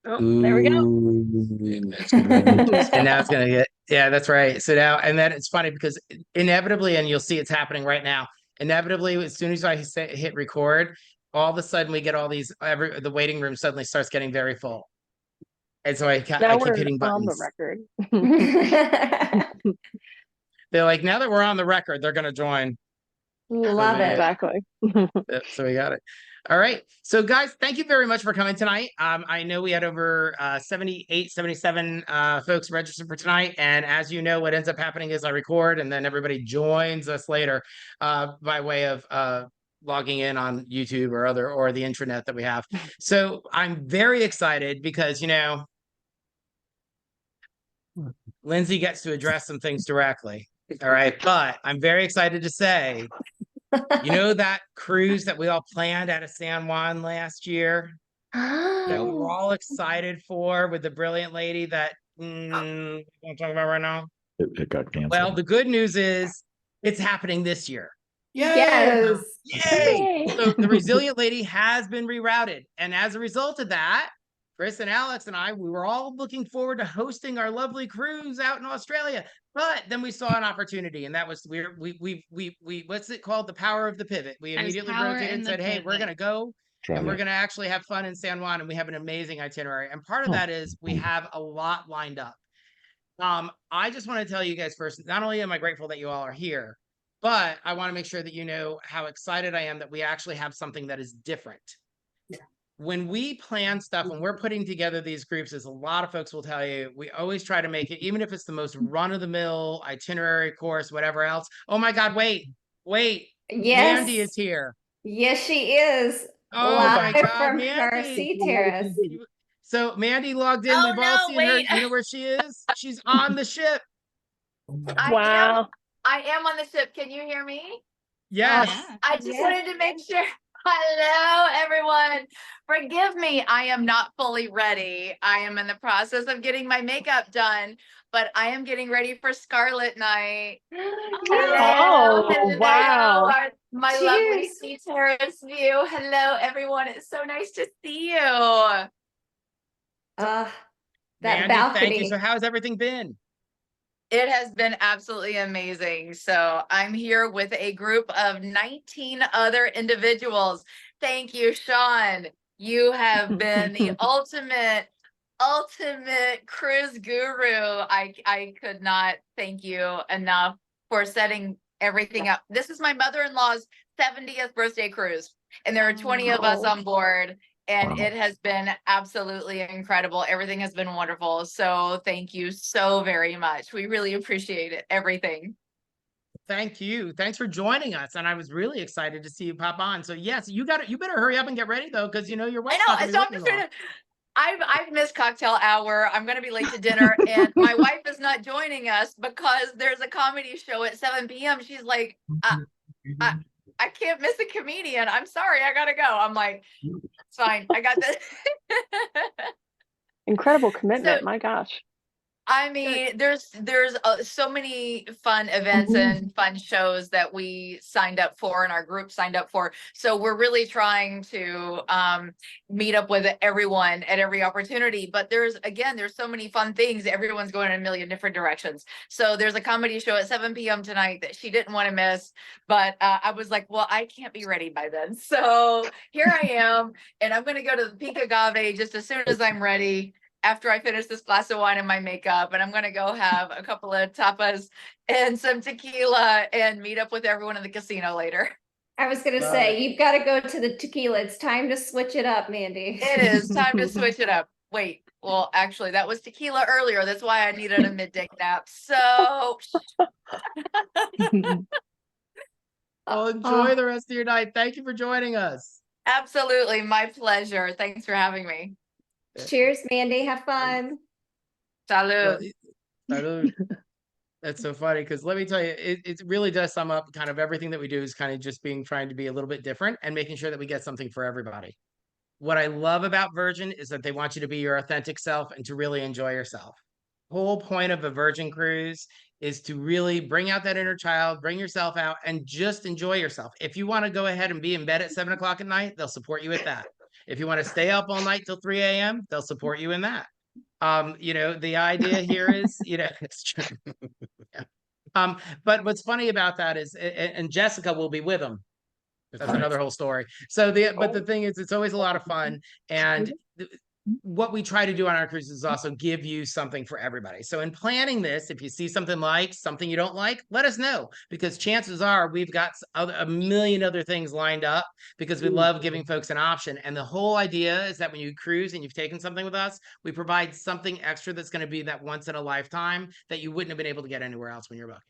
Oh, there we go. It's gonna be and now it's gonna get yeah, that's right. So now and then it's funny because inevitably, and you'll see it's happening right now. Inevitably, as soon as I hit record, all of a sudden we get all these the waiting room suddenly starts getting very full, and so I Now keep we're hitting on the buttons. record. They're like, now that we're on the record, they're gonna join. So Love they it. Exactly. so we got it. All right. So guys, thank you very much for coming tonight. I know we had over 78, 77 folks registered for tonight. And as you know, what ends up happening is I record and then everybody joins us later by way of logging in on YouTube or other or the intranet that we have. So I'm very excited because Lindsey gets to address some things directly. All right. But I'm very excited to say that cruise that we all planned out of San Juan last year that we were all excited for with the brilliant lady that we won't talk about right now? It got Well, canceled. the good news is it's happening this year. Yes. Yay! Yay. So the resilient lady has been rerouted. And as a result of that, Chris and Alex and we were all looking forward to hosting our lovely cruise out in Australia. But then we saw an opportunity, and that was we what's it called? The power of the pivot. We There's immediately power rotated in and the said, hey, we're pivot. gonna go and we're Australia. gonna actually have fun in San Juan, and we have an amazing itinerary. And part of that is we have a lot lined up. I just want to tell you guys first, not only am I grateful that you all are here, but I want to make sure that you know how excited I am that we actually have something that is different. When we plan stuff, when we're putting together these groups, as a lot of folks will tell you, we always try to make it, even if it's the most run-of-the-mill itinerary course, whatever else. Oh my God, wait, Yes. Mandy is here. Yes, she is. Oh my Live God, from her Mandy. sea terrace. So Mandy logged in. Oh We've all no, seen her. wait. You know where she is? She's on the ship. Wow. I am on the ship. Can you hear me? Yes. Yeah. I just Yes. wanted to make sure. Hello, everyone. Forgive me. I am not fully ready. I am in the process of getting my makeup done, but I am getting ready for Scarlet Night. Oh, Hello, wow. my lovely Cheers. sea terrace view. Hello, everyone. It's so nice to see you. That Mandy, thank you. balcony. So how's everything been? It has been absolutely amazing. So I'm here with a group of 19 other individuals. Thank you, Sean. You have been the ultimate cruise guru. I could not thank you enough for setting everything up. This is my mother-in-law's 70th birthday cruise, and there are 20 of us on board. And Wow. it has been absolutely incredible. Everything has been wonderful. So thank you so very much. We really appreciate it. Everything. Thank you. Thanks for joining us. And I was really excited to see you pop on. So yes, you got it. You better hurry up and get ready though, because your I wife's not know. gonna be So I'm looking just trying long. to. I've missed cocktail hour. I'm going to be late to dinner, and my wife is not joining us because there's a comedy show at 7 p.m. She's like, I can't miss a comedian. I'm sorry, I gotta go. I'm like, it's fine. I got this. Incredible commitment. So My gosh. I mean, there's so many fun events and fun shows that we signed up for and our group signed up for. So we're really trying to meet up with everyone at every opportunity. But there's so many fun things. Everyone's going in a million different directions. So there's a comedy show at 7 p.m. tonight that she didn't want to miss. But I was like, well, I can't be ready by then. So here I am, and I'm going to go to the Peak Agave just as soon as I'm ready, after I finish this glass of wine and my makeup, and I'm going to go have a couple of tapas and some tequila and meet up with everyone in the casino later. I was going to say, you've got to go to the tequila. It's time to switch it up, Mandy. It is time to switch it up. Wait, well, actually, that was tequila earlier. That's why I needed a midday nap. So, Well, enjoy the rest of your night. Thank you for joining us. absolutely, my pleasure. Thanks for having me. Cheers, Mandy. Have fun. Salud. That's so funny because let me tell you, it really does sum up kind of everything that we do is kind of just trying to be a little bit different and making sure that we get something for everybody. What I love about Virgin is that they want you to be your authentic self and to really enjoy yourself. The whole point of a Virgin cruise is to really bring out that inner child, bring yourself out, and just enjoy yourself. If you want to go ahead and be in bed at 7 o'clock at night, they'll support you with that. If you want to stay up all night till 3 a.m., they'll support you in that. You know, the idea here is, you know, it's true. Yeah. But what's funny about that is, and Jessica will be with them. That's another whole story. So but the thing is, it's always a lot of fun. And what we try to do on our cruises is also give you something for everybody. So in planning this, if you see something you don't like, let us know, because chances are we've got a million other things lined up, because we love giving folks an option. And the whole idea is that when you cruise and you've taken something with us, we provide something extra that's going to be that once in a lifetime that you wouldn't have been able to get anywhere else when you're booking.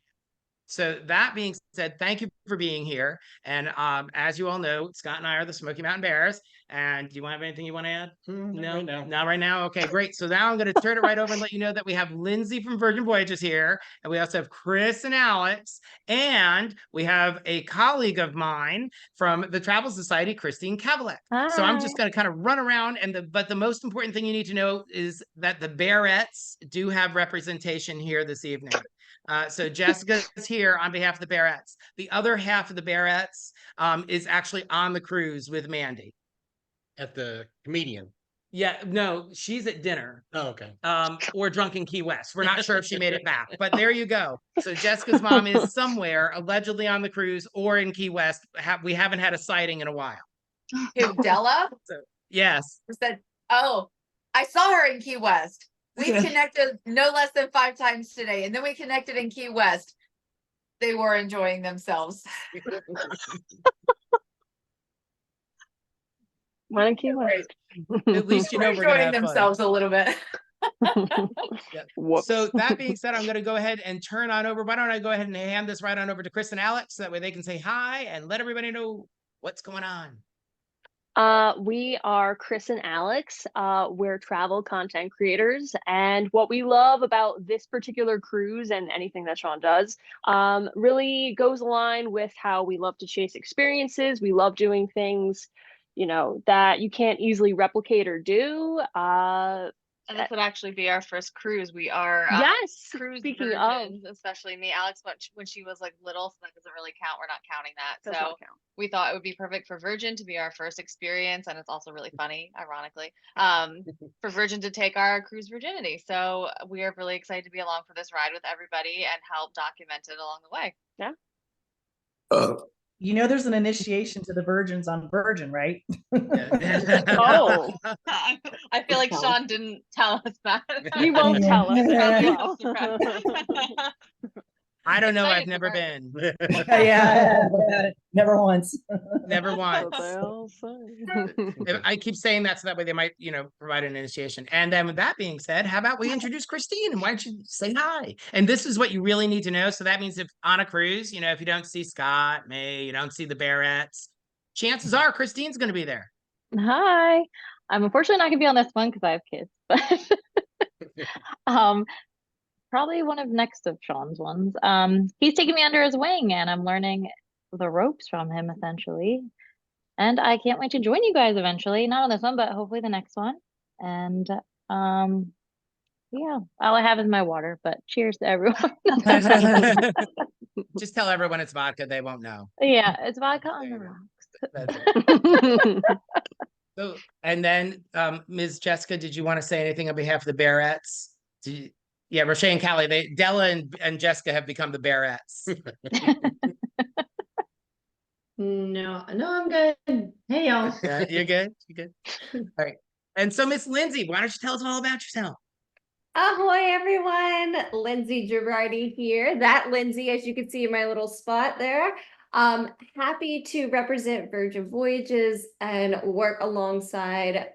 So that being said, thank you for being here. And as you all know, Scott and I are the Smoky Mtn Bears. And do you have anything you want to add? No, right now. Not right now. Okay, great. So now I'm going to turn it right over and let you know that we have Lindsey from Virgin Voyages here. And we also have Chris and Alex. And we have a colleague of mine from the Travel Society, Christine Cavalick. So I'm just going to kind of run around. But the most important thing you need to know is that the Bearettes do have representation here this evening. So Jessica's here on behalf of the Bearettes. The other half of the Bearettes is actually on the cruise with Mandy. At the comedian. Yeah, no, she's at dinner. Oh, okay. Or drunk in Key West. We're not sure if she made it back, but there you go. So Jessica's mom is somewhere allegedly on the cruise or in Key West. We haven't had a sighting in a while. Who, Della? So, yes. Said, oh, I saw her in Key West. We've connected no less than 5 times today. And then we connected in Key West. They were enjoying themselves. One in Key West. At least you know we're enjoying gonna have themselves a little bit. Yeah. So that being said, I'm going to go ahead and turn on over. Why don't I go ahead and hand this right on over to Chris and Alex, so that way they can say hi and let everybody know what's going on. We are Chris and Alex. We're travel content creators, and what we love about this particular cruise and anything that Sean does really goes aligned with how we love to chase experiences. We love doing things, you know, that you can't easily replicate or do. And this would actually be our first cruise. We are Yes. cruise Speaking of, virgins, especially me. Alex went when she was like little, so that doesn't really count. We're not counting that. does So not count. we thought it would be perfect for Virgin to be our first experience, and it's also really funny, ironically, for Virgin to take our cruise virginity. So we are really excited to be along for this ride with everybody and help document it along the way. Yeah. You know, there's an initiation to the virgins on Virgin, right? Oh, I feel like Sean didn't tell us that. he won't tell us. Surprise. I don't know. I've Excited never for been. Yeah, never once. Never once. What they'll say. I keep saying that so that way they might, you know, provide an initiation. And then with that being said, how about we introduce Christine, and why don't you say hi? And this is what you really need to know. So that means if on a cruise, you know, if you don't see Scott, May, you don't see the Bearettes, chances are Christine's going to be there. Hi. I'm unfortunately not gonna be on this one because I have kids, but probably one of next of Sean's ones. He's taking me under his wing and I'm learning the ropes from him essentially. And I can't wait to join you guys eventually. Not on this one, but hopefully the next one. And yeah, all I have is my water, but cheers to everyone. Just tell everyone it's vodka. They won't know. Yeah, it's vodka on the That's rocks. So, and then Ms. Jessica, did you want to say anything on behalf of the Bearettes? Yeah, Rochelle and Callie, Della and Jessica have become the Bearettes. No, I'm good. Hey, y'all. Yeah, you're good? You're good? All right. And so, Miss Lindsey, why don't you tell us all about yourself? Ahoy, everyone. Lindsey Girardi here. That Lindsey, as you can see in my little spot there. Happy to represent Virgin Voyages and work alongside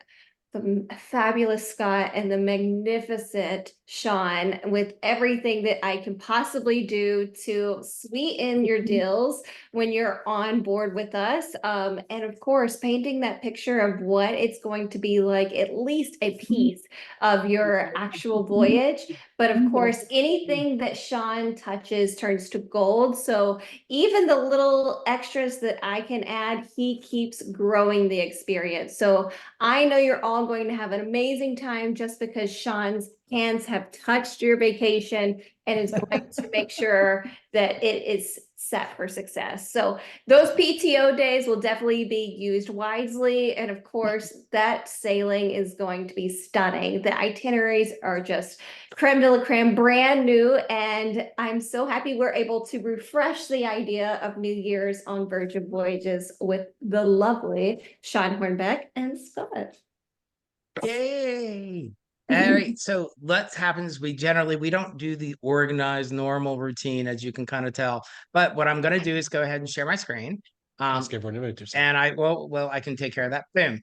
the fabulous Scott and the magnificent Sean with everything that I can possibly do to sweeten your deals when you're on board with us. And of course, painting that picture of what it's going to be like, at least a piece of your actual voyage. But of course, anything that Sean touches turns to gold. So even the little extras that I can add, he keeps growing the experience. So I know you're all going to have an amazing time just because Sean's hands have touched your vacation and is going to make sure that it is set for success. So those PTO days will definitely be used wisely. And of course, that sailing is going to be stunning. The itineraries are just creme de la creme, brand new. And I'm so happy we're able to refresh the idea of New Year's on Virgin Voyages with the lovely Sean Hornbeck and Scott. Yay! All right, so what happens, we don't do the organized normal routine, as you can kind of tell. But what I'm going to do is go ahead and share my screen. Ask everyone to mute yourself. And I can take care of that. Boom.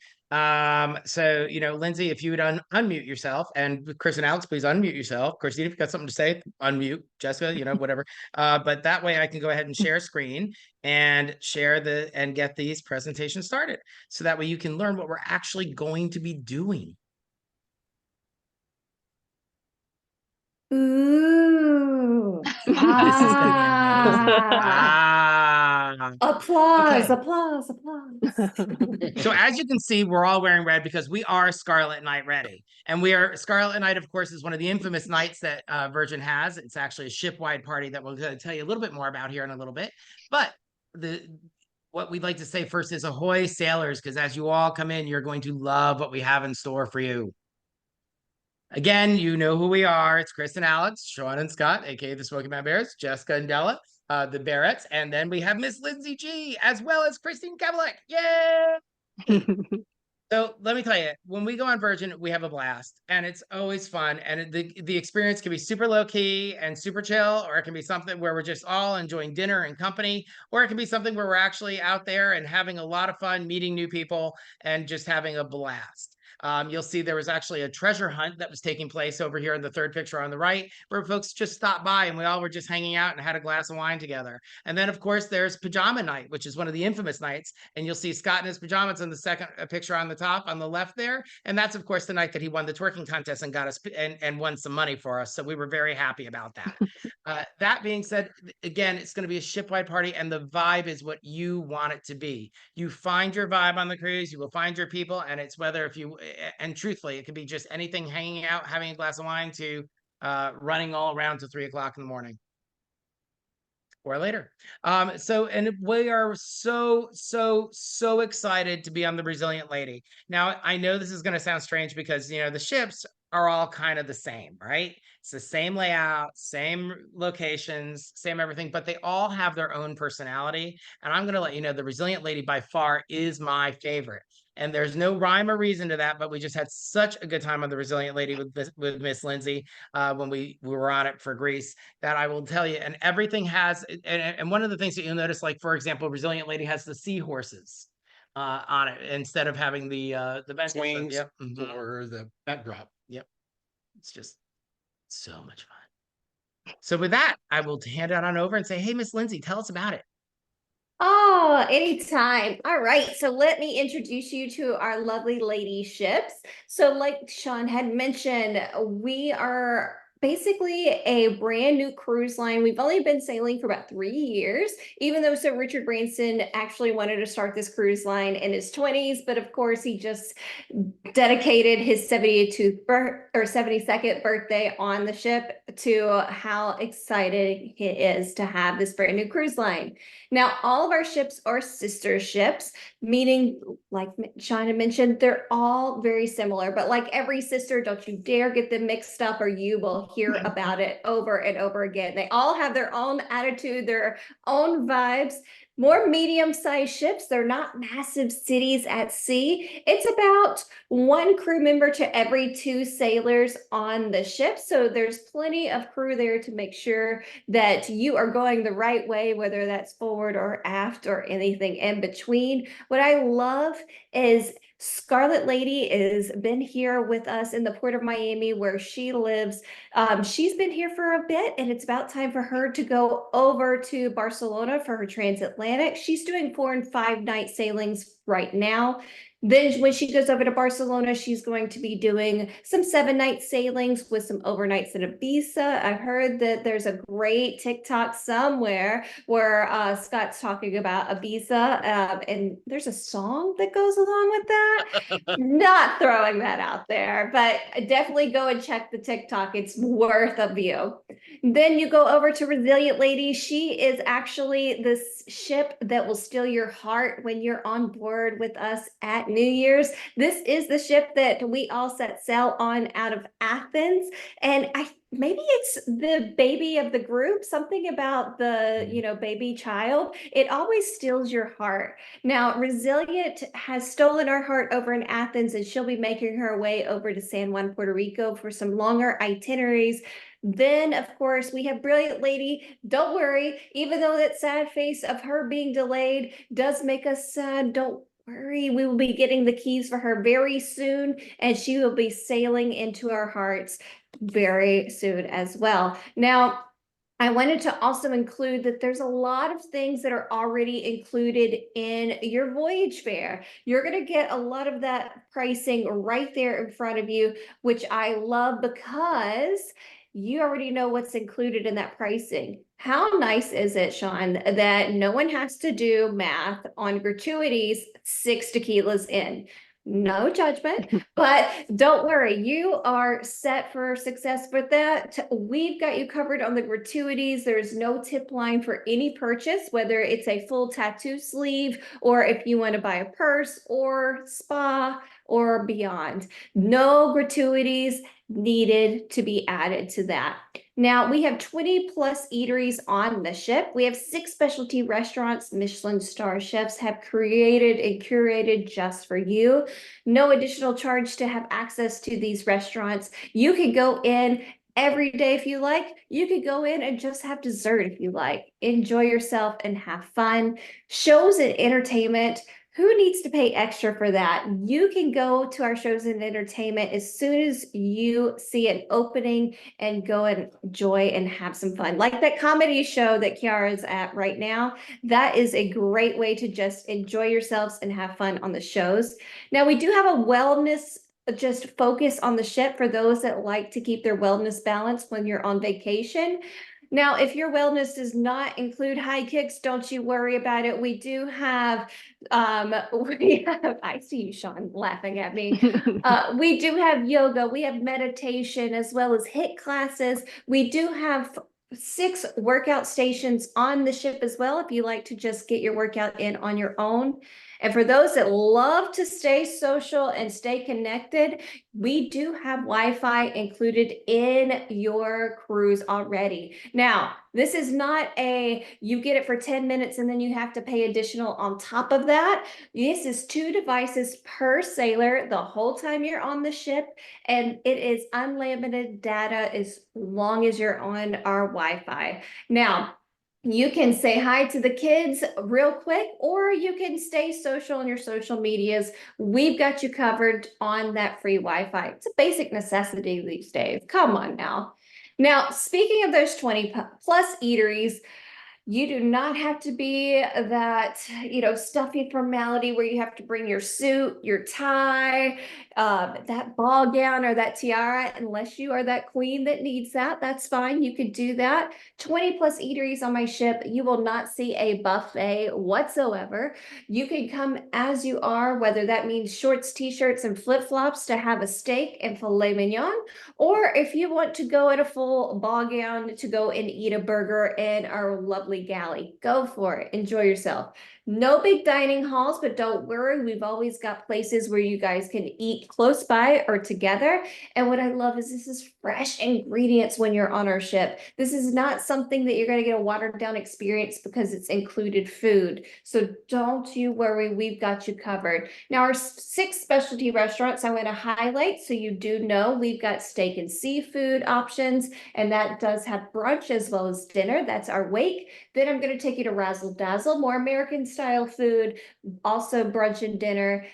So, Lindsay, if you would unmute yourself, and Chris and Alex, please unmute yourself. Christine, if you've got something to say, unmute. Jessica, whatever. But that way I can go ahead and share screen and and get these presentations started. So that way you can learn what we're actually going to be doing. Ooh. This is gonna be amazing. Applause, Okay. applause, applause. So as you can see, we're all wearing red because we are Scarlet Night ready. And Scarlet Night, of course, is one of the infamous nights that Virgin has. It's actually a ship-wide party that we'll tell you a little bit more about here in a little bit. But what we'd like to say first is ahoy, sailors, because as you all come in, you're going to love what we have in store for you. Again, you know who we are. It's Chris and Alex, Sean and Scott, aka the Smoky Mtn Bears, Jessica and Della, the Bearettes, and then we have Miss Lindsey G, as well as Christine Kavalek. Yay! So let me tell you, when we go on Virgin, we have a blast, and it's always fun. And the experience can be super low key and super chill, or it can be something where we're just all enjoying dinner and company, or it can be something where we're actually out there and having a lot of fun, meeting new people, and just having a blast. You'll see there was actually a treasure hunt that was taking place over here in the third picture on the right, where folks just stopped by and we all were just hanging out and had a glass of wine together. And then, of course, there's pajama night, which is one of the infamous nights. And you'll see Scott in his pajamas in the second picture on the top on the left there. And that's, of course, the night that he won the twerking contest and got us and won some money for us. So we were very happy about that. That being said, again, it's going to be a ship-wide party, and the vibe is what you want it to be. You find your vibe on the cruise, you will find your people, and it's whether and truthfully, it could be just anything, hanging out, having a glass of wine, to running all around to 3 o'clock in the morning or later. And we are so excited to be on the Resilient Lady. Now, I know this is going to sound strange because, the ships are all kind of the same, right? It's the same layout, same locations, same everything, but they all have their own personality. And I'm going to let you know the Resilient Lady by far is my favorite. And there's no rhyme or reason to that, but we just had such a good time on the Resilient Lady with Miss Lindsay when we were on it for Greece, that I will tell you. And everything has, and one of the things that you'll notice, like, for example, Resilient Lady has the seahorses on it instead of having the bench Swings, yep. or the backdrop. Yep. It's just so much fun. So with that, I will hand it on over and say, hey, Miss Lindsay, tell us about it. Oh, anytime. All right. So let me introduce you to our lovely lady ships. So like Sean had mentioned, we are basically a brand new cruise line. We've only been sailing for about 3 years, even though Sir Richard Branson actually wanted to start this cruise line in his 20s. But of course, he just dedicated his 72nd birthday on the ship to how excited he is to have this brand new cruise line. Now, all of our ships are sister ships, meaning, like Sean had mentioned, they're all very similar. But like every sister, don't you dare get them mixed up, or you will hear about it over and over again. They all have their own attitude, their own vibes. More medium-sized ships. They're not massive cities at sea. It's about 1 crew member to every 2 sailors on the ship. So there's plenty of crew there to make sure that you are going the right way, whether that's forward or aft or anything in between. What I love is Scarlet Lady has been here with us in the Port of Miami, where she lives. She's been here for a bit, and it's about time for her to go over to Barcelona for her transatlantic. She's doing 4 and 5 night sailings right now. Then when she goes over to Barcelona, she's going to be doing some 7-night sailings with some overnights in Ibiza. I've heard that there's a great TikTok somewhere where Scott's talking about Ibiza, and there's a song that goes along with that. Not throwing that out there, but definitely go and check the TikTok. It's worth a view. Then you go over to Resilient Lady. She is actually this ship that will steal your heart when you're on board with us at New Year's. This is the ship that we all set sail on out of Athens. And maybe it's the baby of the group, something about the, baby child. It always steals your heart. Now, Resilient has stolen our heart over in Athens, and she'll be making her way over to San Juan, Puerto Rico for some longer itineraries. Then, of course, we have Brilliant Lady. Don't worry, even though that sad face of her being delayed does make us sad, don't worry. We will be getting the keys for her very soon, and she will be sailing into our hearts very soon as well. Now, I wanted to also include that there's a lot of things that are already included in your voyage fare. You're going to get a lot of that pricing right there in front of you, which I love because you already know what's included in that pricing. How nice is it, Sean, that no one has to do math on gratuities 6 tequilas in? No judgment, but don't worry, you are set for success with that. We've got you covered on the gratuities. There's no tip line for any purchase, whether it's a full tattoo sleeve or if you want to buy a purse or spa or beyond. No gratuities needed to be added to that. Now, we have 20 plus eateries on the ship. We have 6 specialty restaurants Michelin star chefs have created and curated just for you. No additional charge to have access to these restaurants. You can go in every day if you like. You could go in and just have dessert if you like. Enjoy yourself and have fun. Shows and entertainment. Who needs to pay extra for that? You can go to our shows and entertainment as soon as you see an opening and go and enjoy and have some fun. Like that comedy show that Kiara's at right now, that is a great way to just enjoy yourselves and have fun on the shows. Now, we do have a wellness just focus on the ship for those that like to keep their wellness balance when you're on vacation. Now, if your wellness does not include high kicks, don't you worry about it. We do have, I see you, Sean, laughing at me. We do have yoga, we have meditation, as well as HIIT classes. We do have 6 workout stations on the ship as well, if you like to just get your workout in on your own. And for those that love to stay social and stay connected, we do have Wi-Fi included in your cruise already. Now, this is not you get it for 10 minutes and then you have to pay additional on top of that. This is 2 devices per sailor the whole time you're on the ship, and it is unlimited data as long as you're on our Wi-Fi. Now, you can say hi to the kids real quick, or you can stay social on your social medias. We've got you covered on that free Wi-Fi. It's a basic necessity these days. Come on now. Now, speaking of those 20 plus eateries, you do not have to be that, stuffy formality where you have to bring your suit, your tie, that ball gown or that tiara, unless you are that queen that needs that. That's fine. You could do that. 20 plus eateries on my ship. You will not see a buffet whatsoever. You can come as you are, whether that means shorts, t-shirts, and flip-flops to have a steak and filet mignon, or if you want to go in a full ball gown to go and eat a burger in our lovely galley, go for it. Enjoy yourself. No big dining halls, but don't worry, we've always got places where you guys can eat close by or together. And what I love is this is fresh ingredients when you're on our ship. This is not something that you're going to get a watered down experience because it's included food. So don't you worry, we've got you covered. Now, our 6 specialty restaurants I want to highlight so you do know we've got steak and seafood options, and that does have brunch as well as dinner. That's our wake. Then I'm going to take you to Razzle Dazzle, more American style food, also brunch and dinner.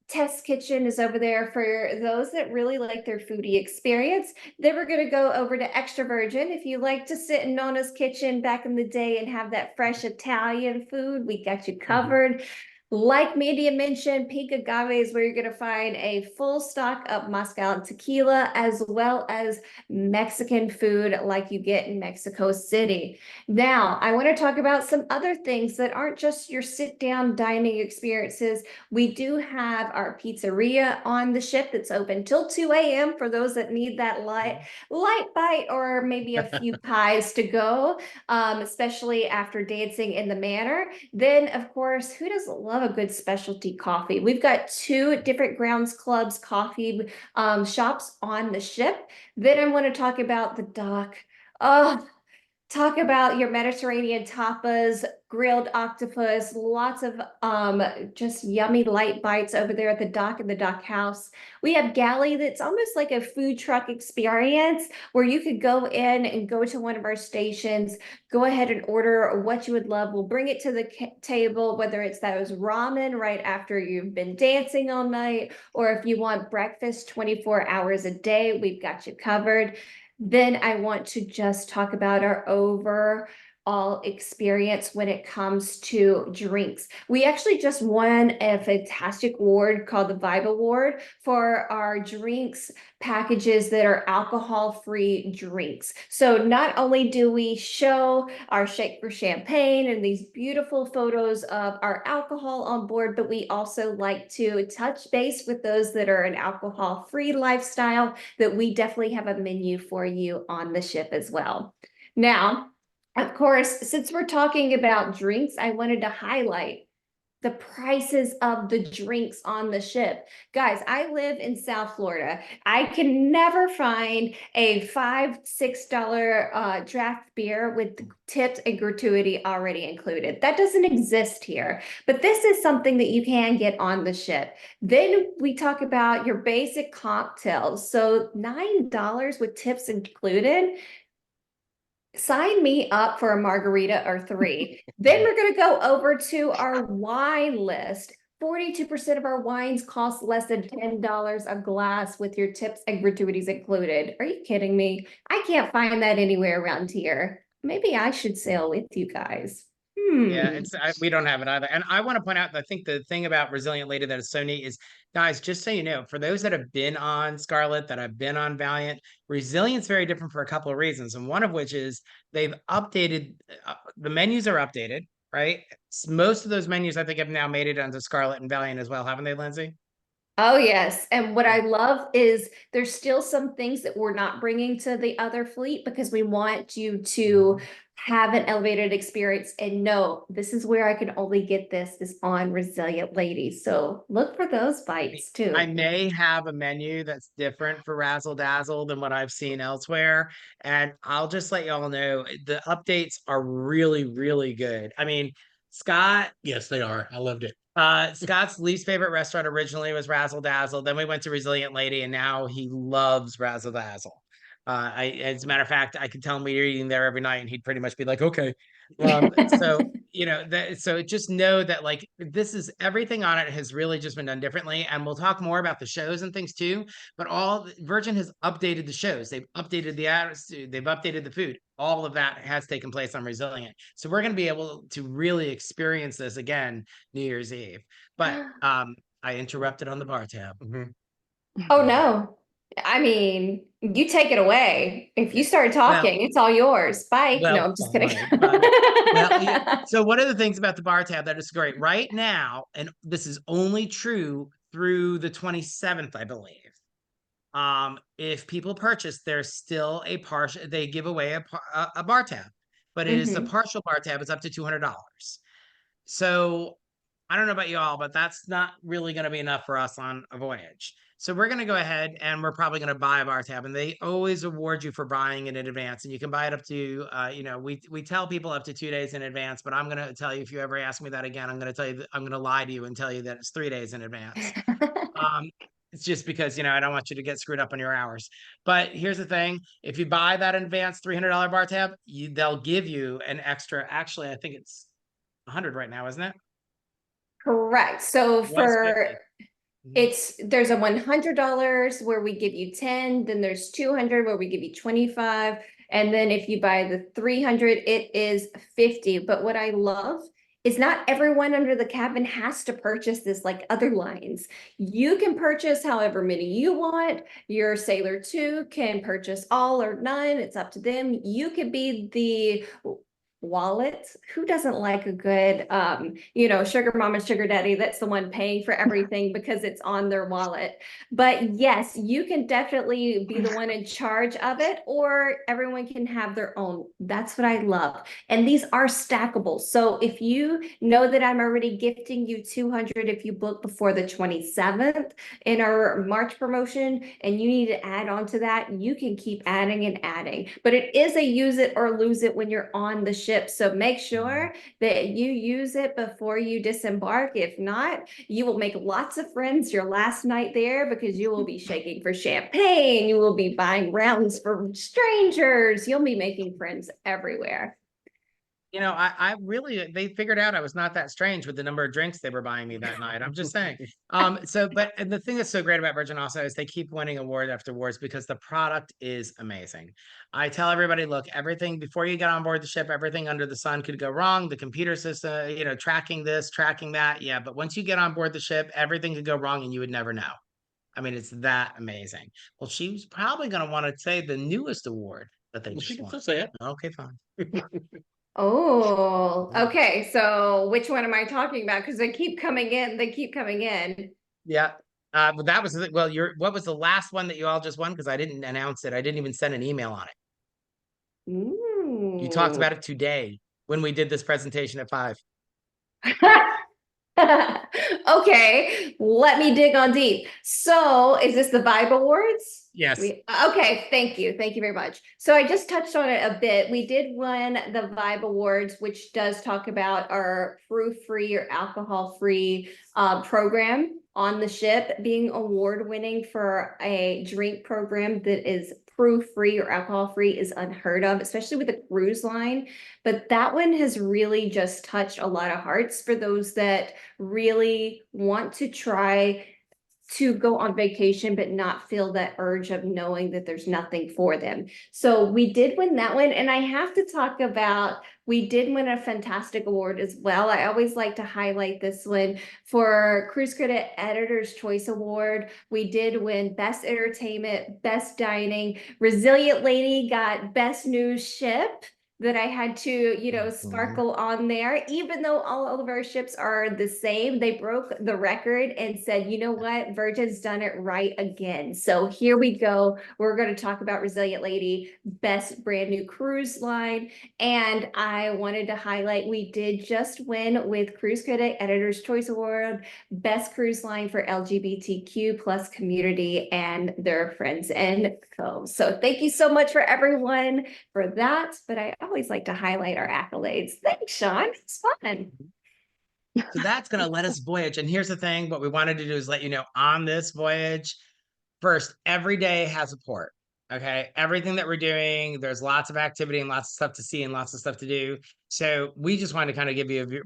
Test Kitchen is over there for those that really like their foodie experience. Then we're going to go over to Extra Virgin. If you like to sit in Nona's kitchen back in the day and have that fresh Italian food, we got you covered. Like Mandy mentioned, Pink Agave is where you're going to find a full stock of Mezcal tequila, as well as Mexican food like you get in Mexico City. Now, I want to talk about some other things that aren't just your sit-down dining experiences. We do have our pizzeria on the ship that's open till 2 a.m. for those that need that light bite or maybe a few pies to go, especially after dancing in the manor. Then, of course, who doesn't love a good specialty coffee? We've got 2 different Grounds Clubs coffee shops on the ship. Then I want to talk about the dock. Oh, talk about your Mediterranean tapas, grilled octopus, lots of just yummy light bites over there at the dock in the dock house. We have galley that's almost like a food truck experience where you could go in and go to one of our stations, go ahead and order what you would love. We'll bring it to the table, whether it's those ramen right after you've been dancing all night, or if you want breakfast 24 hours a day, we've got you covered. Then I want to just talk about our overall experience when it comes to drinks. We actually just won a fantastic award called the Vibe Award for our drinks packages that are alcohol-free drinks. So not only do we show our Shake for Champagne and these beautiful photos of our alcohol on board, but we also like to touch base with those that are an alcohol-free lifestyle, that we definitely have a menu for you on the ship as well. Now, of course, since we're talking about drinks, I wanted to highlight the prices of the drinks on the ship. Guys, I live in South Florida. I can never find a $5, $6 draft beer with tips and gratuity already included. That doesn't exist here, but this is something that you can get on the ship. Then we talk about your basic cocktails. So $9 with tips included. Sign me up for a margarita or 3. Then we're going to go over to our wine list. 42% of our wines cost less than $10 a glass with your tips and gratuities included. Are you kidding me? I can't find that anywhere around here. Maybe I should sail with you guys. Yeah, we don't have it either. And I want to point out that I think the thing about Resilient Lady that is so neat is, guys, just so you know, for those that have been on Scarlet, that have been on Valiant, Resilient's very different for a couple of reasons. And one of which is they've updated, the menus are updated, right? Most of those menus, I think, have now made it onto Scarlet and Valiant as well, haven't they, Lindsay? Oh, yes. And what I love is there's still some things that we're not bringing to the other fleet because we want you to have an elevated experience and know this is where I can only get this is on Resilient Ladies. So look for those bites too. I may have a menu that's different for Razzle Dazzle than what I've seen elsewhere. And I'll just let y'all know the updates are really, really good. I mean, Scott. Yes, they are. I loved it. Scott's least favorite restaurant originally was Razzle Dazzle. Then we went to Resilient Lady, and now he loves Razzle Dazzle. As a matter of fact, I could tell him we were eating there every night, and he'd pretty much be like, "Okay." So you know that. So just know that like this is everything on it has really just been done differently, and we'll talk more about the shows and things too. But Virgin has updated the shows. They've updated the attitude. They've updated the food. All of that has taken place on Resilient. So we're going to be able to really experience this again New Year's Eve. But I interrupted on the bar tab. Oh, no. I mean, you take it away. If you start talking, it's all yours. Bye. Well, no, I'm just kidding. So one of the things about the bar tab that is great right now, and this is only true through the 27th, I believe. If people purchase, there's still a partial, they give away a bar tab, but it is a partial bar tab. It's up to $200. So I don't know about you all, but that's not really going to be enough for us on a voyage. So we're going to go ahead and we're probably going to buy a bar tab, and they always award you for buying it in advance. And you can buy it up to, we tell people up to 2 days in advance, but I'm going to tell you, if you ever ask me that again, I'm going to tell you, I'm going to lie to you and tell you that it's 3 days in advance. It's just because, I don't want you to get screwed up on your hours. But here's the thing. If you buy that advanced $300 bar tab, they'll give you an extra, actually, I think it's 100 right now, isn't it? Correct. So there's a $100 where we give you 10, then there's 200 where we give you 25. And then if you buy the 300, it is 50. But what I love is not everyone under the cabin has to purchase this like other lines. You can purchase however many you want. Your Sailor 2 can purchase all or none. It's up to them. You could be the wallet. Who doesn't like a good sugar mama, sugar daddy? That's the one paying for everything because it's on their wallet. But yes, you can definitely be the one in charge of it, or everyone can have their own. That's what I love. And these are stackable. So if you know that I'm already gifting you 200 if you book before the 27th in our March promotion, and you need to add on to that, you can keep adding and adding. But it is a use it or lose it when you're on the ship. So make sure that you use it before you disembark. If not, you will make lots of friends your last night there, because you will be shaking for champagne. You will be buying rounds for strangers. You'll be making friends everywhere. You know, I really, they figured out I was not that strange with the number of drinks they were buying me that night. I'm just saying. And the thing that's so great about Virgin also is they keep winning award after awards because the product is amazing. I tell everybody, look, everything before you get on board the ship, everything under the sun could go wrong. The computer system, tracking this, tracking that. Yeah. But once you get on board the ship, everything could go wrong and you would never know. I mean, it's that amazing. Well, she was probably going to want to say the newest award that they just won. Say it. Okay, fine. Oh, okay. So which one am I talking about? Because they keep coming in. They keep coming in. Yeah. Well, that was what was the last one that you all just won? Because I didn't announce it. I didn't even send an email on it. Ooh. You talked about it today when we did this presentation at 5. Okay, let me dig on deep. So is this the Vibe Awards? Yes. Okay, thank you. Thank you very much. So I just touched on it a bit. We did win the Vibe Awards, which does talk about our proof-free or alcohol-free program on the ship, being award-winning for a drink program that is proof-free or alcohol-free is unheard of, especially with a cruise line. But that one has really just touched a lot of hearts for those that really want to try to go on vacation, but not feel that urge of knowing that there's nothing for them. So we did win that one. And I have to talk about, we did win a fantastic award as well. I always like to highlight this one for Cruise Credit Editor's Choice Award. We did win Best Entertainment, Best Dining. Resilient Lady got Best New Ship that I had to, sparkle on there. Even though all of our ships are the same, they broke the record and said, you know what, Virgin's done it right again. So here we go. We're going to talk about Resilient Lady, best brand new cruise line. And I wanted to highlight, we did just win with Cruise Critic Editor's Choice Award, best cruise line for LGBTQ plus community and their friends and co. So thank you so much for everyone for that. But I always like to highlight our accolades. Thanks, Sean. It's fun. So that's going to let us voyage. And here's the thing, what we wanted to do is let you know on this voyage, first, every day has a port. Okay. Everything that we're doing, there's lots of activity and lots of stuff to see and lots of stuff to do. So we just wanted to kind of give you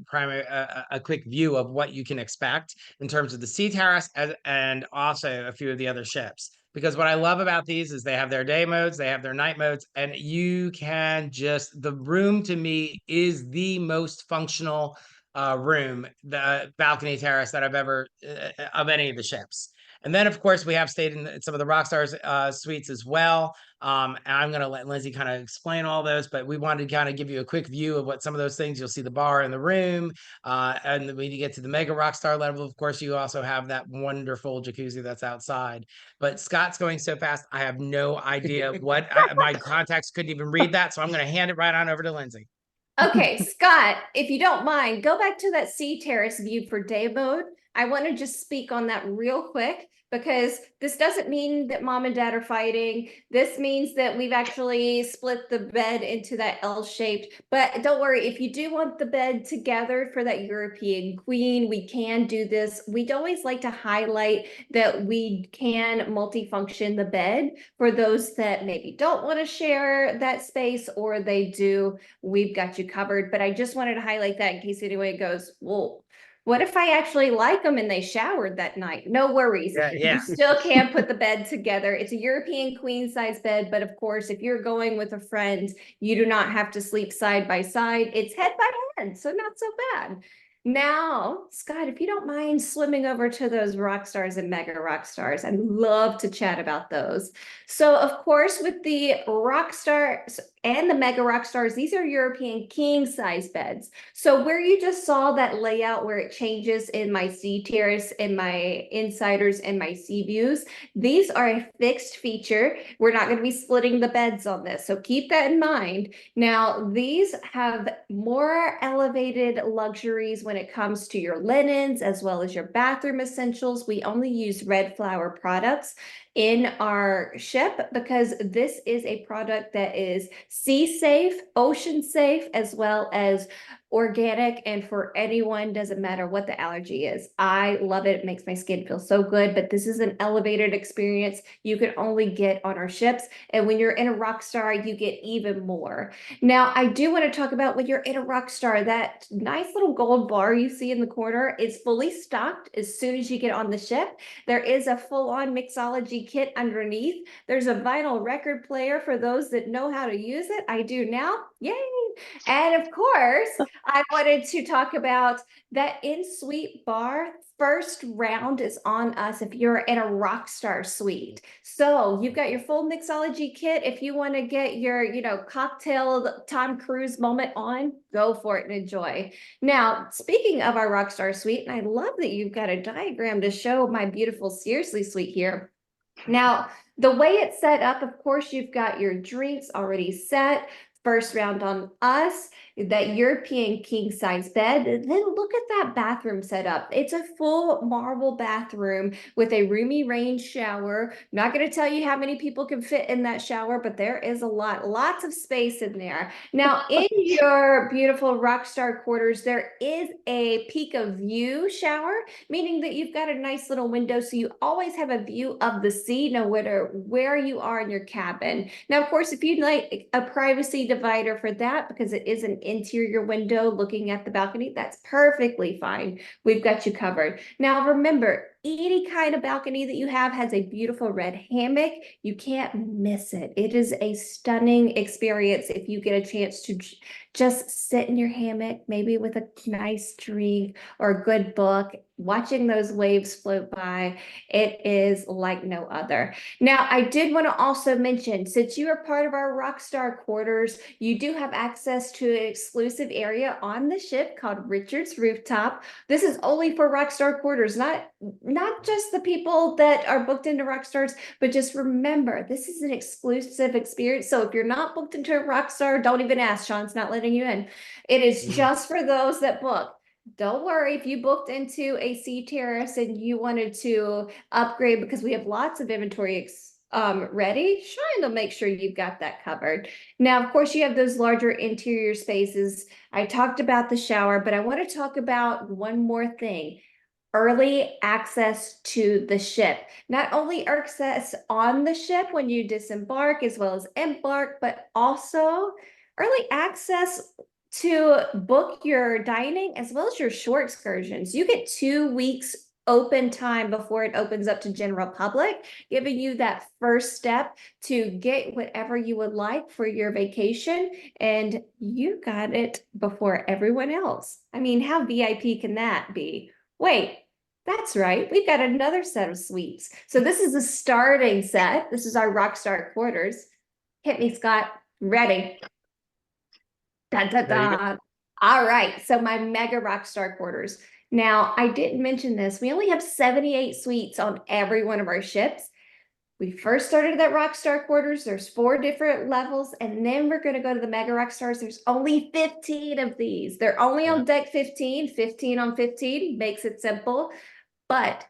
a quick view of what you can expect in terms of the sea terrace and also a few of the other ships. Because what I love about these is they have their day modes, they have their night modes, and you can the room to me is the most functional room, the balcony terrace that I've ever, of any of the ships. And then, of course, we have stayed in some of the Rockstars suites as well. And I'm going to let Lindsey kind of explain all those, but we wanted to kind of give you a quick view of what some of those things. You'll see the bar in the room. And when you get to the Mega Rockstar level, of course, you also have that wonderful jacuzzi that's outside. But Scott's going so fast, I have no idea what my contacts couldn't even read that. So I'm going to hand it right on over to Lindsey. Okay, Scott, if you don't mind, go back to that sea terrace view for day mode. I want to just speak on that real quick, because this doesn't mean that mom and dad are fighting. This means that we've actually split the bed into that L-shaped. But don't worry, if you do want the bed together for that European queen, we can do this. We'd always like to highlight that we can multifunction the bed for those that maybe don't want to share that space, or they do. We've got you covered. But I just wanted to highlight that in case anyone goes, whoa, What if I actually like them and they showered that night? No worries. Yeah. You still can put the bed together. It's a European queen size bed, but of course, if you're going with a friend, you do not have to sleep side by side. It's head by head, so not so bad. Now, Scott, if you don't mind swimming over to those rock stars and mega rock stars, I'd love to chat about those. So, of course, with the rock stars and the mega rock stars, these are European king size beds. So where you just saw that layout where it changes in my sea terrace and my insiders and my sea views, these are a fixed feature. We're not going to be splitting the beds on this. So keep that in mind. Now, these have more elevated luxuries when it comes to your linens as well as your bathroom essentials. We only use Red Flower products in our ship because this is a product that is sea safe, ocean safe, as well as organic, and for anyone, doesn't matter what the allergy is. I love it. It makes my skin feel so good, but this is an elevated experience you can only get on our ships. And when you're in a rock star, you get even more. Now, I do want to talk about when you're in a rock star, that nice little gold bar you see in the corner is fully stocked as soon as you get on the ship. There is a full-on mixology kit underneath. There's a vinyl record player for those that know how to use it. I do now. Yay! And of course, I wanted to talk about that in-suite bar. First round is on us if you're in a rock star suite. So you've got your full mixology kit. If you want to get your, cocktail Tom Cruise moment on, go for it and enjoy. Now, speaking of our rock star suite, and I love that you've got a diagram to show my beautiful Seriously suite here. Now, the way it's set up, of course, you've got your drinks already set. First round on us, that European king size bed. And then look at that bathroom setup. It's a full marble bathroom with a roomy range shower. I'm not going to tell you how many people can fit in that shower, but there is lots of space in there. Now, in your beautiful Rockstar quarters, there is a peak of view shower, meaning that you've got a nice little window, so you always have a view of the sea, no matter where you are in your cabin. Now, of course, if you'd like a privacy divider for that, because it is an interior window looking at the balcony, that's perfectly fine. We've got you covered. Now, remember, any kind of balcony that you have has a beautiful red hammock. You can't miss it. It is a stunning experience if you get a chance to just sit in your hammock, maybe with a nice drink or a good book, watching those waves float by. It is like no other. Now, I did want to also mention, since you are part of our Rockstar quarters, you do have access to an exclusive area on the ship called Richard's Rooftop. This is only for Rockstar quarters, not just the people that are booked into Rockstars, but just remember, this is an exclusive experience. So if you're not booked into a Rockstar, don't even ask. Sean's not letting you in. It is just for those that book. Don't worry if you booked into a sea terrace and you wanted to upgrade, because we have lots of inventory ready. Sean will make sure you've got that covered. Now, of course, you have those larger interior spaces. I talked about the shower, but I want to talk about one more thing. Early access to the ship. Not only access on the ship when you disembark as well as embark, but also early access to book your dining as well as your shore excursions. You get 2 weeks open time before it opens up to general public, giving you that first step to get whatever you would like for your vacation, and you got it before everyone else. I mean, how VIP can that be? Wait, that's right. We've got another set of suites. So this is the starting set. This is our Rockstar quarters. Hit me, Scott. Ready. Da, da, da. All right. So my mega Rockstar quarters. Now, I didn't mention this. We only have 78 suites on every one of our ships. We first started at Rockstar quarters. There's 4 different levels, and then we're going to go to the Mega Rockstars. There's only 15 of these. They're only on deck 15, 15 on 15, makes it simple. But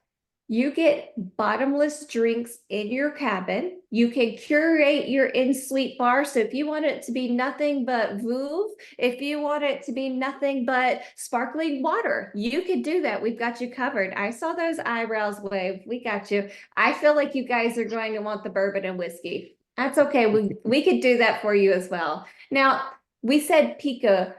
you get bottomless drinks in your cabin. You can curate your in-suite bar. So if you want it to be nothing but Vouv, if you want it to be nothing but sparkling water, you could do that. We've got you covered. I saw those eyebrows wave. We got you. I feel like you guys are going to want the bourbon and whiskey. That's okay. We could do that for you as well. Now, we said peak of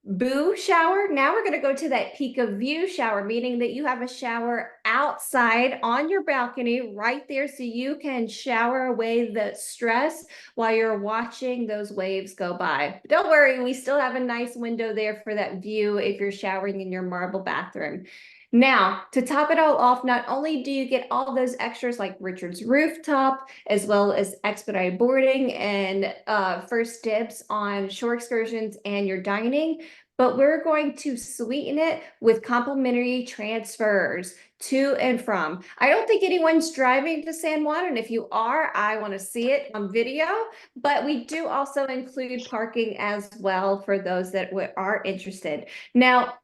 boo shower. Now we're going to go to that peak of view shower, meaning that you have a shower outside on your balcony right there, so you can shower away the stress while you're watching those waves go by. But don't worry, we still have a nice window there for that view if you're showering in your marble bathroom. Now, to top it all off, not only do you get all those extras like Richard's rooftop, as well as expedited boarding and first dibs on shore excursions and your dining, but we're going to sweeten it with complimentary transfers to and from. I don't think anyone's driving to San Juan, and if you are, I want to see it on video, but we do also include parking as well for those that are interested. Now,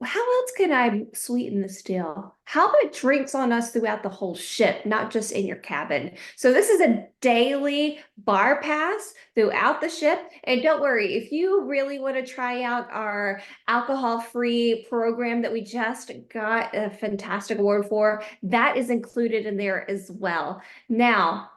how else can I sweeten this deal? How about drinks on us throughout the whole ship, not just in your cabin? So this is a daily bar pass throughout the ship. And don't worry, if you really want to try out our alcohol-free program that we just got a fantastic award for, that is included in there as well. Now,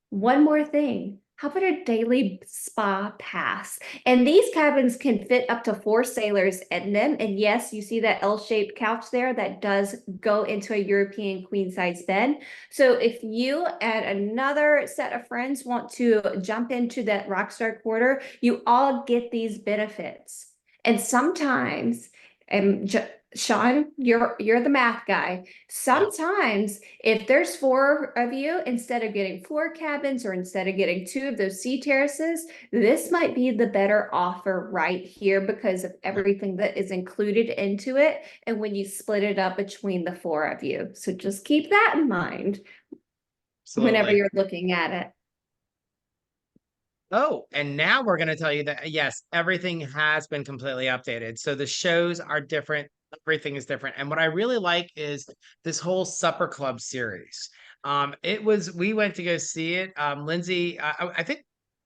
one more thing. How about a daily spa pass? And these cabins can fit up to 4 sailors in them. And yes, you see that L-shaped couch there that does go into a European queen size bed. So if you and another set of friends want to jump into that Rockstar Quarter, you all get these benefits. And sometimes, Sean, you're the math guy. Sometimes if there's 4 of you, instead of getting 4 cabins or instead of getting 2 of those sea terraces, this might be the better offer right here because of everything that is included into it. And when you split it up between the 4 of you. So just keep that in mind whenever you're looking at it. Oh, and now we're going to tell you that, yes, everything has been completely updated. So the shows are different. Everything is different. And what I really like is this whole supper club series. We went to go see it. Lindsey, I think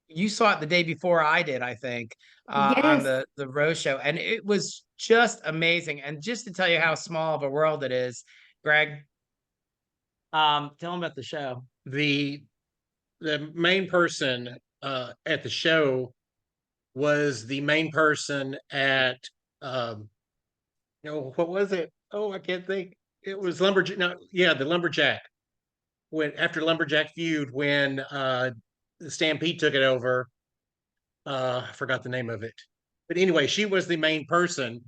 you saw it the day before I did, I think, on Yes. the Rose show. And it was just amazing. And just to tell you how small of a world it is, Greg, tell them about the show. The main person at the show was the main person at what was it? Oh, I can't think. It was Lumberjack. No, yeah, the Lumberjack. When after Lumberjack feud, when the Stampede took it over, I forgot the name of it. But anyway, she was the main person.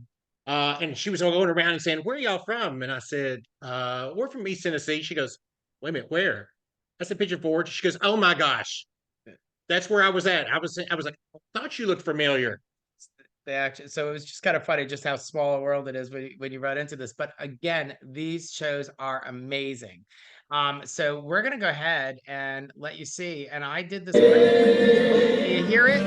And she was all going around and saying, "Where are y'all from?" And I said, "We're from East Tennessee." She goes, "Wait a minute, where?" I said, "Pigeon Forge." She goes, "Oh my gosh, that's where I was at." I was like, "I thought you looked familiar." So it was just kind of funny just how small a world it is when you run into this. But again, these shows are amazing. So we're gonna go ahead and let you see. And I did this quick. Can you hear it?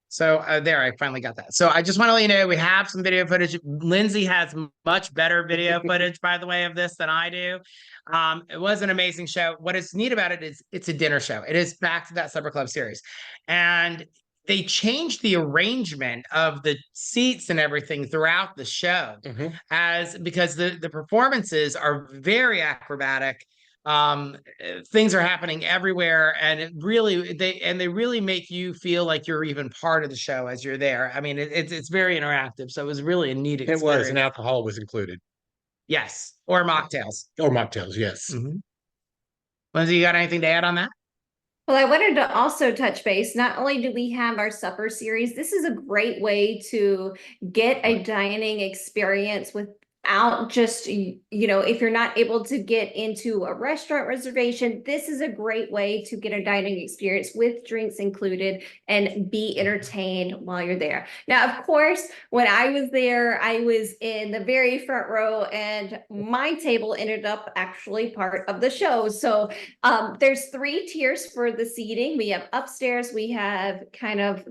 So there, I finally got that. So I just want to let you know we have some video footage. Lindsey has much better video footage, by the way, of this than I do. It was an amazing show. What is neat about it is it's a dinner show. It is back to that Supper Club series. And they changed the arrangement of the seats and everything throughout the show because the performances are very acrobatic. Things are happening everywhere, and they really make you feel like you're even part of the show as you're there. I mean, it's very interactive, so it was really a neat experience. It was, and alcohol was included. Yes, or mocktails. Or mocktails, yes. Lindsey, you got anything to add on that? Well, I wanted to also touch base. Not only do we have our supper series, this is a great way to get a dining experience without just, if you're not able to get into a restaurant reservation, this is a great way to get a dining experience with drinks included and be entertained while you're there. Now, of course, when I was there, I was in the very front row and my table ended up actually part of the show. So there's 3 tiers for the seating. We have upstairs, we have kind of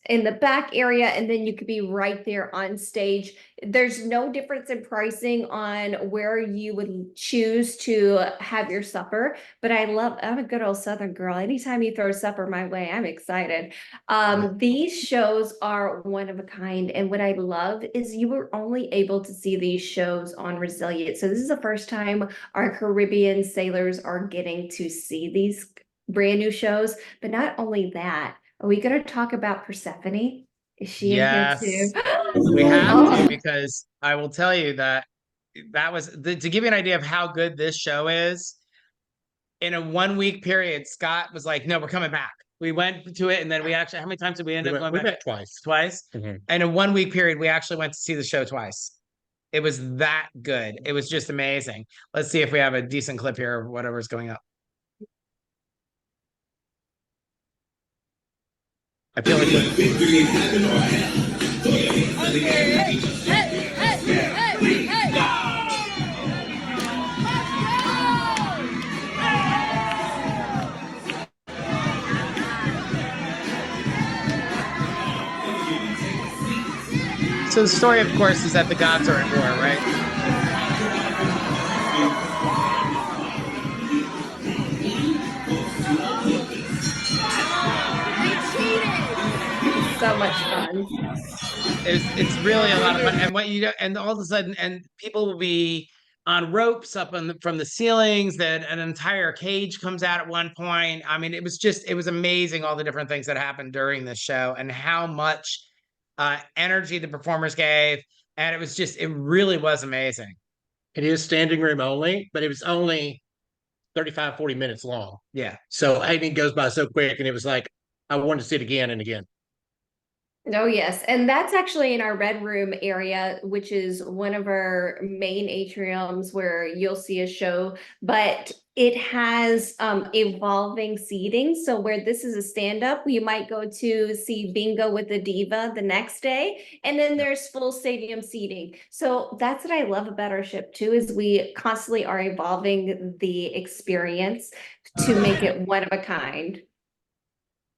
in the back area, and then you could be right there on stage. There's no difference in pricing on where you would choose to have your supper, but I'm a good old Southern girl. Anytime you throw supper my way, I'm excited. These shows are one of a kind, and what I love is you were only able to see these shows on Resilient. So this is the first time our Caribbean sailors are getting to see these brand new shows. But not only that, are we going to talk about Persephone? Is she in here too? We have Oh. to, because I will tell you that to give you an idea of how good this show is. In a 1 week period, Scott was like, "No, we're coming back." We went to it, and then we actually, how many times did we end up going We back? went twice. Twice. Mhm. And in 1 week period, we actually went to see the show twice. It was that good. It was just amazing. Let's see if we have a decent clip here of whatever's going up. I feel like so the story, of course, is that the gods are at war, right? So much fun. It's really a lot of fun. And what you and all of a sudden, and people will be on ropes up from the ceilings, that an entire cage comes out at one point. I mean, it was amazing, all the different things that happened during this show and how much energy the performers gave. And it really was amazing. It is standing room only, but it was only 35, 40 minutes long. Yeah. So I think it goes by so quick, and it was like, I wanted to see it again and again. Oh, yes. And that's actually in our Red Room area, which is one of our main atriums where you'll see a show, but it has evolving seating. So where this is a stand-up, you might go to see Bingo with the Diva the next day, and then there's full stadium seating. So that's what I love about our ship too, is we constantly are evolving the experience to make it one of a kind.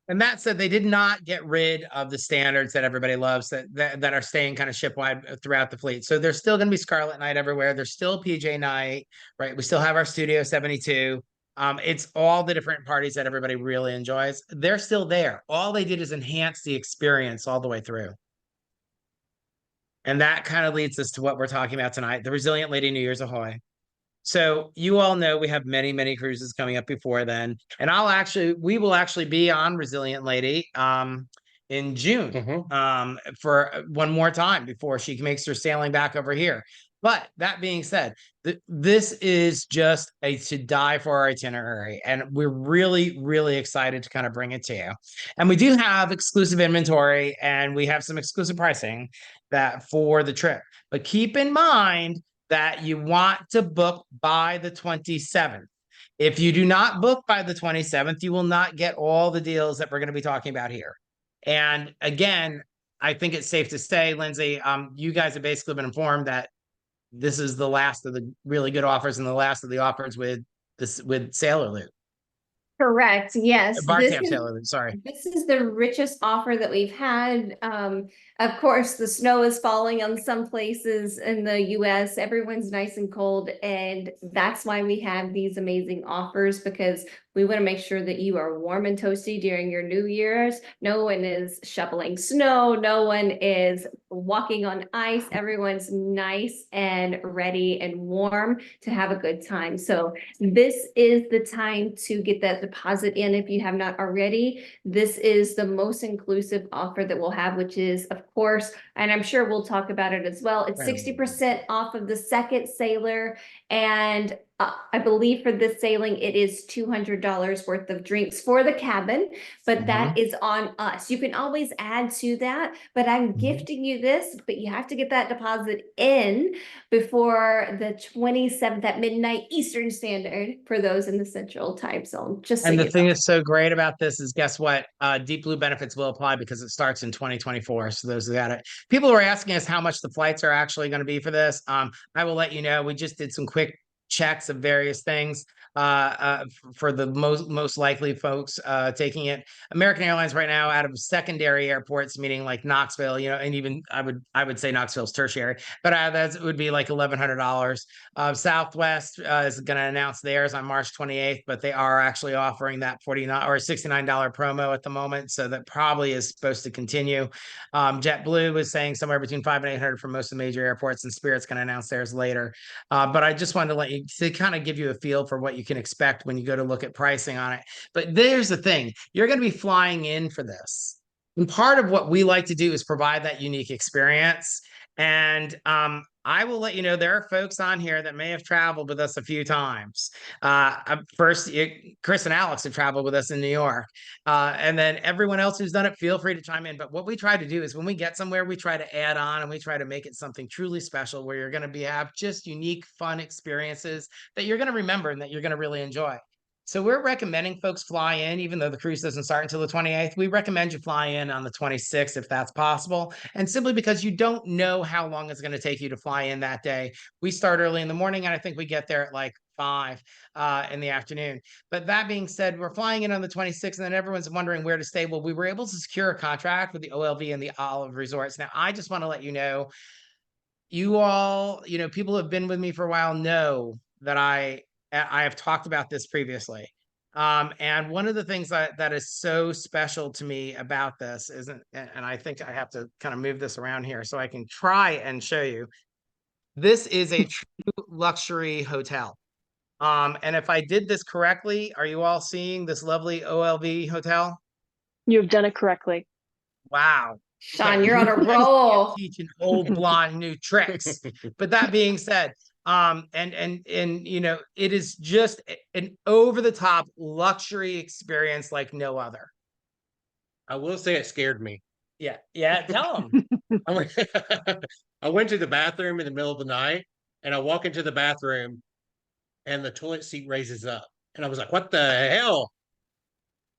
And that said, they did not get rid of the standards that everybody loves that are staying kind of shipwide throughout the fleet. So there's still going to be Scarlet Night everywhere. There's still PJ Night, right? We still have our Studio 72. It's all the different parties that everybody really enjoys. They're still there. All they did is enhance the experience all the way through. And that kind of leads us to what we're talking about tonight, the Resilient Lady New Year's Ahoy. So you all know we have many, many cruises coming up before then. And we will actually be on Resilient Lady in June for one more time before she makes her sailing back over here. But that being said, this is just a to die for itinerary. And we're really, really excited to kind of bring it to you. And we do have exclusive inventory, and we have some exclusive pricing for the trip. But keep in mind that you want to book by the 27th. If you do not book by the 27th, you will not get all the deals that we're going to be talking about here. And again, I think it's safe to say, Lindsay, you guys have basically been informed that this is the last of the really good offers and the last of the offers with Sailor Loop. Correct. Yes. Bar Camp Sailor Loop, sorry. This is the richest offer that we've had. Of course, the snow is falling on some places in the US. Everyone's nice and cold, and that's why we have these amazing offers, because we want to make sure that you are warm and toasty during your New Year's. No one is shoveling snow. No one is walking on ice. Everyone's nice and ready and warm to have a good time. So this is the time to get that deposit in if you have not already. This is the most inclusive offer that we'll have, which is, of course, and I'm sure we'll talk about it as well, it's 60% off of the second sailor, and I believe for this sailing, it is $200 worth of drinks for the cabin, but that is on us. You can always add to that, but I'm gifting you this, but you have to get that deposit in before the 27th at midnight Eastern Standard for those in the Central Time Zone. And the thing that's so great about this is, guess what? Deep Blue benefits will apply because it starts in 2024. So those who got it. People were asking us how much the flights are actually going to be for this. I will let you know. We just did some quick checks of various things for the most likely folks taking it. American Airlines right now, out of secondary airports, meaning like Knoxville, and even I would say Knoxville's tertiary, but that would be like $1,100. Southwest is going to announce theirs on March 28th, but they are actually offering that $49 or $69 promo at the moment, so that probably is supposed to continue. JetBlue is saying somewhere between $500 and $800 for most of the major airports, and Spirit's going to announce theirs later. But I just wanted to let you to kind of give you a feel for what you can expect when you go to look at pricing on it. But there's the thing, you're going to be flying in for this. And part of what we like to do is provide that unique experience. And I will let you know, there are folks on here that may have traveled with us a few times. First, Chris and Alex have traveled with us in New York. And then everyone else who's done it, feel free to chime in. But what we try to do is when we get somewhere, we try to add on and we try to make it something truly special where you're going to have just unique, fun experiences that you're going to remember and that you're going to really enjoy. So we're recommending folks fly in, even though the cruise doesn't start until the 28th. We recommend you fly in on the 26th if that's possible. And simply because you don't know how long it's going to take you to fly in that day. We start early in the morning, and I think we get there at like 5 in the afternoon. But that being said, we're flying in on the 26th, and then everyone's wondering where to stay. Well, we were able to secure a contract with the OLV and the Olive Resorts. Now, I just want to let you know, you all, people who have been with me for a while know that I have talked about this previously. And one of the things that is so special to me about this isn't, and I think I have to kind of move this around here so I can try and show you, this is a true luxury hotel. And if I did this correctly, are you all seeing this lovely OLV hotel? You've done it correctly. Wow. Sean, you're on a roll. Teaching old blonde new tricks. But that being said, it is just an over-the-top luxury experience like no other. I will say it scared me. Yeah, tell them. I went to the bathroom in the middle of the night, and I walk into the bathroom, and the toilet seat raises up, and I was like, "What the hell?"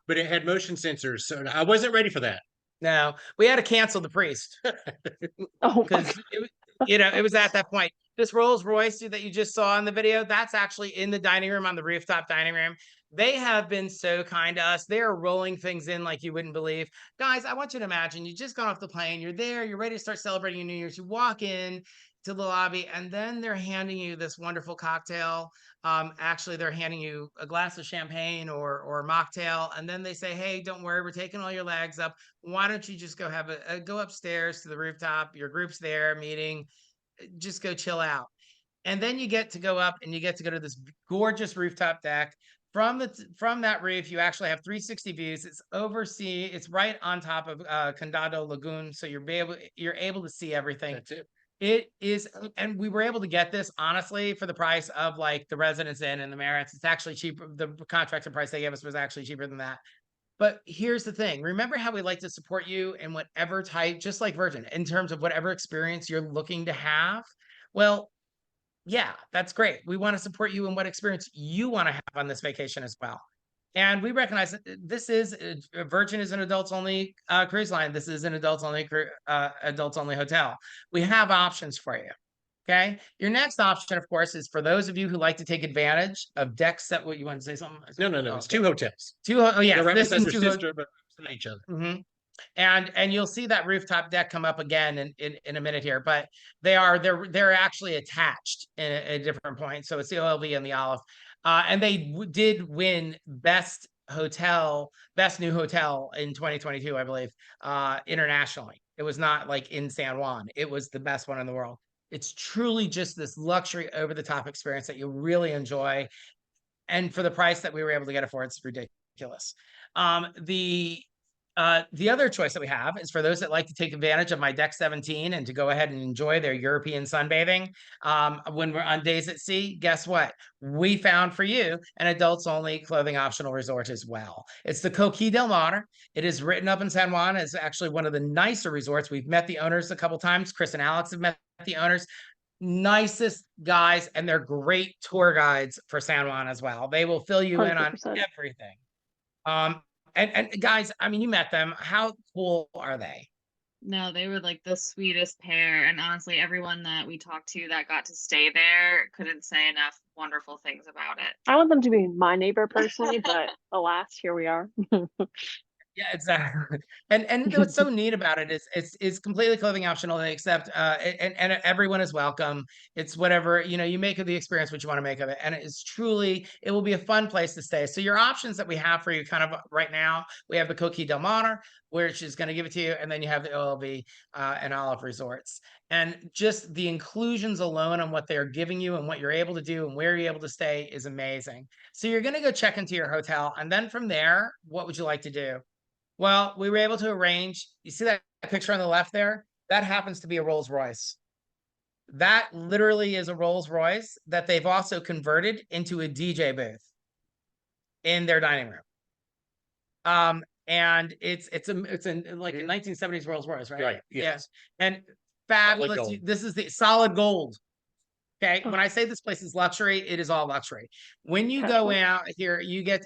But it had motion sensors, so I wasn't ready for that. No, we had to cancel the priest because it was at that point. This Rolls Royce that you just saw in the video, that's actually in the dining room, on the rooftop dining room. They have been so kind to us. They are rolling things in like you wouldn't believe. Guys, I want you to imagine you just got off the plane. You're there. You're ready to start celebrating New Year's. You walk in to the lobby, and then they're handing you this wonderful cocktail. Actually, they're handing you a glass of champagne or mocktail, and then they say, "Hey, don't worry, we're taking all your legs up. Why don't you just go have go upstairs to the rooftop? Your group's there meeting. Just go chill out." And then you get to go up and you get to go to this gorgeous rooftop deck. From that roof, you actually have 360 views. It's right on top of Condado Lagoon, so you're able to see everything. That's it. It is, and we were able to get this honestly for the price of like the Residence Inn and the Bearettes. It's actually cheaper. The contracted price they gave us was actually cheaper than that. But here's the thing. Remember how we like to support you in whatever type, just like Virgin, in terms of whatever experience you're looking to have? Well, yeah, that's great. We want to support you in what experience you want to have on this vacation as well. And we recognize that this is Virgin is an adults only cruise line. This is an adults only hotel. We have options for you. Okay. Your next option, of course, is for those of you who like to take advantage of deck set. What you want to say something? No. Okay. It's 2 hotels. Oh yeah, This is sister, but each other. Mm-hmm. And you'll see that rooftop deck come up again in a minute here, but they're actually attached at a different point. So it's the OLV and the Olive. And they did win best new hotel in 2022, I believe, internationally. It was not like in San Juan. It was the best one in the world. It's truly just this luxury over the top experience that you'll really enjoy. And for the price that we were able to get it for, it's ridiculous. The other choice that we have is for those that like to take advantage of my Deck 17 and to go ahead and enjoy their European sunbathing. When we're on days at sea, guess what? We found for you an adults only clothing optional resort as well. It's the Coquille del Mar. It is written up in San Juan. It's actually one of the nicer resorts. We've met the owners a couple times. Chris and Alex have met the owners. Nicest guys, and they're great tour guides for San Juan as well. They will fill you 100%. In on everything. And guys, I mean, you met them. How cool are they? No, they were like the sweetest pair. And honestly, everyone that we talked to that got to stay there couldn't say enough wonderful things about it. I want them to be my neighbor personally, but alas, here we are. Yeah, exactly. And what's so neat about it is it's completely clothing optional. They accept and everyone is welcome. It's whatever, you make of the experience what you want to make of it. And it will be a fun place to stay. So your options that we have for you kind of right now, we have the Coquille Del Mar, which is going to give it to you, and then you have the OLV and Olive Resorts. And just the inclusions alone on what they're giving you and what you're able to do and where you're able to stay is amazing. So you're going to go check into your hotel, and then from there, what would you like to do? Well, we were able to arrange, you see that picture on the left there? That happens to be a Rolls Royce. That literally is a Rolls Royce that they've also converted into a DJ booth in their dining room. And it's like a 1970s Rolls Royce, right? Right, yes. And fabulous. gold. This is the solid gold. Okay. When I say this place is luxury, it is all luxury. When you go out here,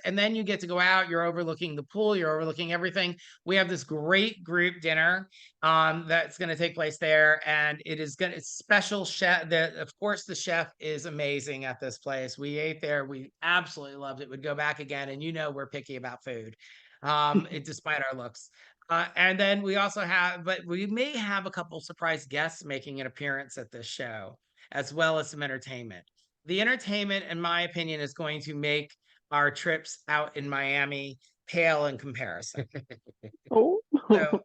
and then you get to go out, you're overlooking the pool, you're overlooking everything. We have this great group dinner that's going to take place there. And it's special chef. Of course, the chef is amazing at this place. We ate there. We absolutely loved it. Would go back again. And we're picky about food, despite our looks. And then we also but we may have a couple surprise guests making an appearance at this show, as well as some entertainment. The entertainment, in my opinion, is going to make our trips out in Miami pale in comparison. Oh. So,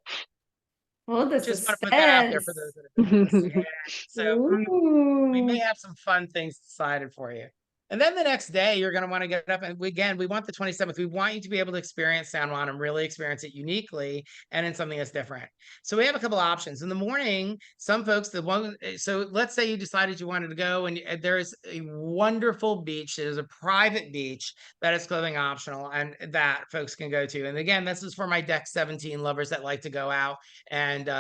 The just want to put that out there for those that are doing this. Yeah. So we may have some fun things decided for you. And then the next day, you're going to want to get up. And we want the 27th. We want you to be able to experience San Juan and really experience it uniquely and in something that's different. So we have a couple of options. In the morning, some folks, so let's say you decided you wanted to go, and there is a wonderful beach. There's a private beach that is clothing optional and that folks can go to. And again, this is for my Deck 17 lovers that like to go out and,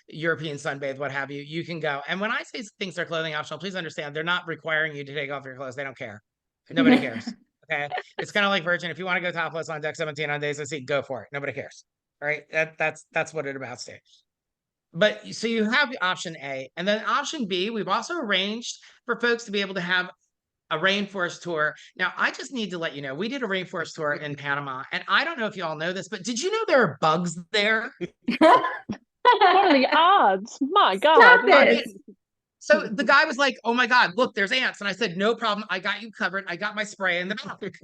European sunbathe, what have you. You can go. And when I say things are clothing optional, please understand, they're not requiring you to take off your clothes. They don't care. Nobody cares. Okay. It's kind of like Virgin. If you want to go topless on Deck 17 on days of sea, go for it. Nobody cares. All right. That's what it amounts to. But so you have option A, and then option B, we've also arranged for folks to be able to have a rainforest tour. Now, I just need to let you know, we did a rainforest tour in Panama, and I don't know if you all know this, but did you know there are bugs there? What are the odds? My God. So the guy was like, "Oh my God, look, there's ants." And I said, "No problem. I got you covered. I got my spray in the back."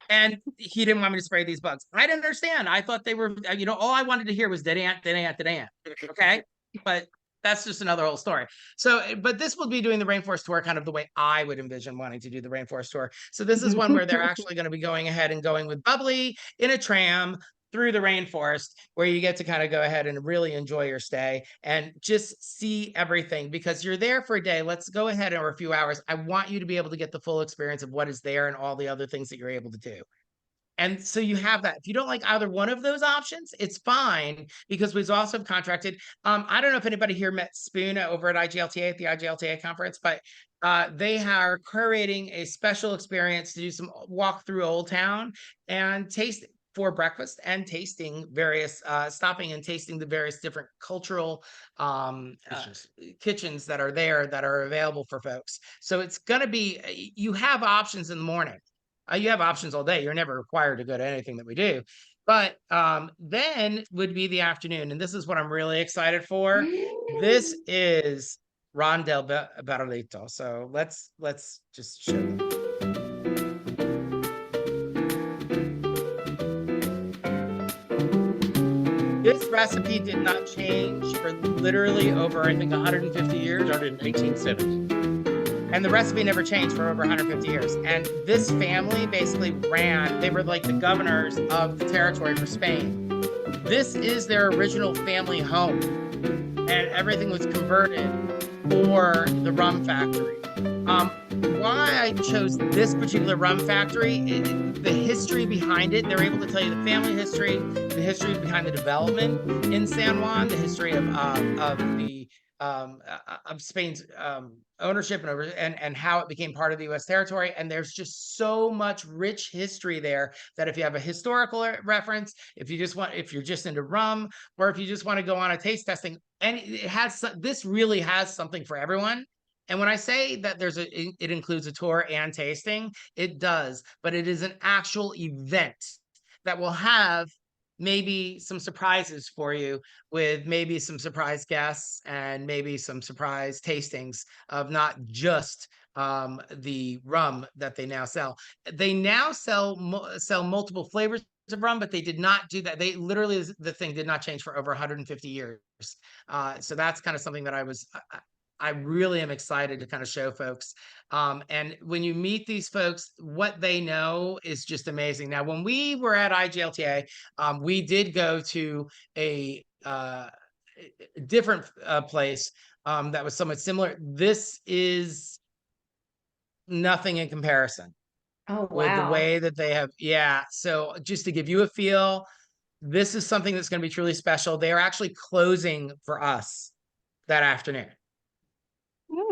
And he didn't want me to spray these bugs. I didn't understand. I thought they were, all I wanted to hear was dead ant, dead ant, dead ant. Okay. But that's just another whole story. So, but this will be doing the rainforest tour kind of the way I would envision wanting to do the rainforest tour. So this is one where they're actually going to be going ahead and going with Bubbly in a tram through the rainforest, where you get to kind of go ahead and really enjoy your stay and just see everything, because you're there for a day. Let's go ahead, or a few hours. I want you to be able to get the full experience of what is there and all the other things that you're able to do. And so you have that. If you don't like either one of those options, it's fine, because we've also contracted. I don't know if anybody here met Spoon over at IGLTA, at the IGLTA conference, but they are curating a special experience to do some walk through Old Town and taste for breakfast, and tasting various, stopping and tasting the various different cultural kitchens that are there that are available for folks. So it's going to be, you have options in the morning. You have options all day. You're never required to go to anything that we do. But then would be the afternoon. And this is what I'm really excited for. This is Ron del Barrito. So let's just show them. This recipe did not change for literally over, I think, 150 years. Started in 1870. And the recipe never changed for over 150 years. And this family basically they were like the governors of the territory for Spain. This is their original family home. And everything was converted for the rum factory. Why I chose this particular rum factory, the history behind it, they're able to tell you the family history, the history behind the development in San Juan, the history of Spain's ownership and how it became part of the U.S. territory. And there's just so much rich history there that if you have a historical reference, if you're just into rum, or if you just want to go on a taste testing, and this really has something for everyone. And when I say that it includes a tour and tasting, it does, but it is an actual event that will have maybe some surprises for you, with maybe some surprise guests and maybe some surprise tastings of not just the rum that they now sell. They now sell multiple flavors of rum, but they did not do that. They literally, the thing did not change for over 150 years. So that's kind of something that I really am excited to kind of show folks. And when you meet these folks, what they know is just amazing. Now, when we were at IGLTA, we did go to a different place that was somewhat similar. This is nothing in comparison. Oh, wow. With the way that they have. Yeah. So just to give you a feel, this is something that's going to be truly special. They are actually closing for us that afternoon.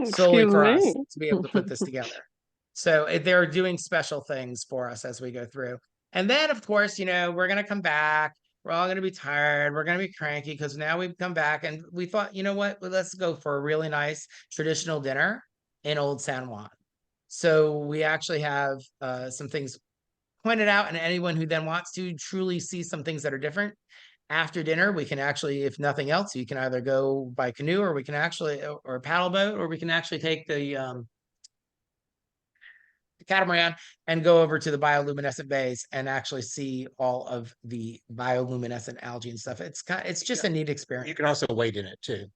Solely for us to be able to put this together. So they're doing special things for us as we go through. And then, of course, we're going to come back. We're all going to be tired. We're going to be cranky because now we've come back and we thought, you know what? Well, let's go for a really nice traditional dinner in Old San Juan. So we actually have some things pointed out, and anyone who then wants to truly see some things that are different, after dinner, we can actually, if nothing else, you can either go by canoe, or we can actually, or paddle boat, or we can actually take the catamaran and go over to the bioluminescent bays and actually see all of the bioluminescent algae and stuff. It's just a neat experience. You can also wade in it too.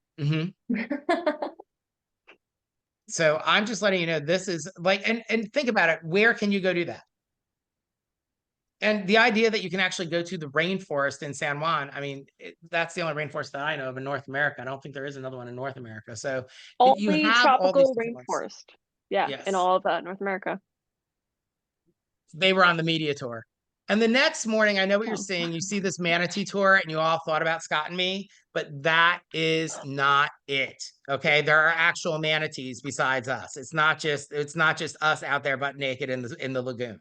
So I'm just letting you know, this is like, and think about it. Where can you go do that? And the idea that you can actually go to the rainforest in San Juan, I mean, that's the only rainforest that I know of in North America. I don't think there is another one in North America. So you have tropical all these rainforest. Yeah, yes. in all of North America. They were on the media tour. And the next morning, I know what you're seeing. You see this manatee tour and you all thought about Scott and me, but that is not it. Okay. There are actual manatees besides us. It's not just us out there butt naked in the lagoon.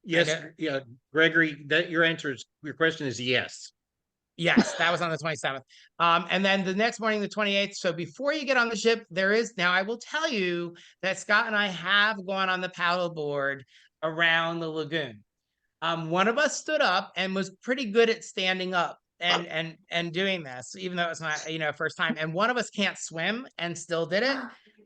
Yes, yeah, Gregory, your question is yes. Yes, that was on the 27th. And then the next morning, the 28th. So before you get on the ship, now I will tell you that Scott and I have gone on the paddleboard around the lagoon. One of us stood up and was pretty good at standing up and doing this, even though it's not, first time. And one of us can't swim and still did it.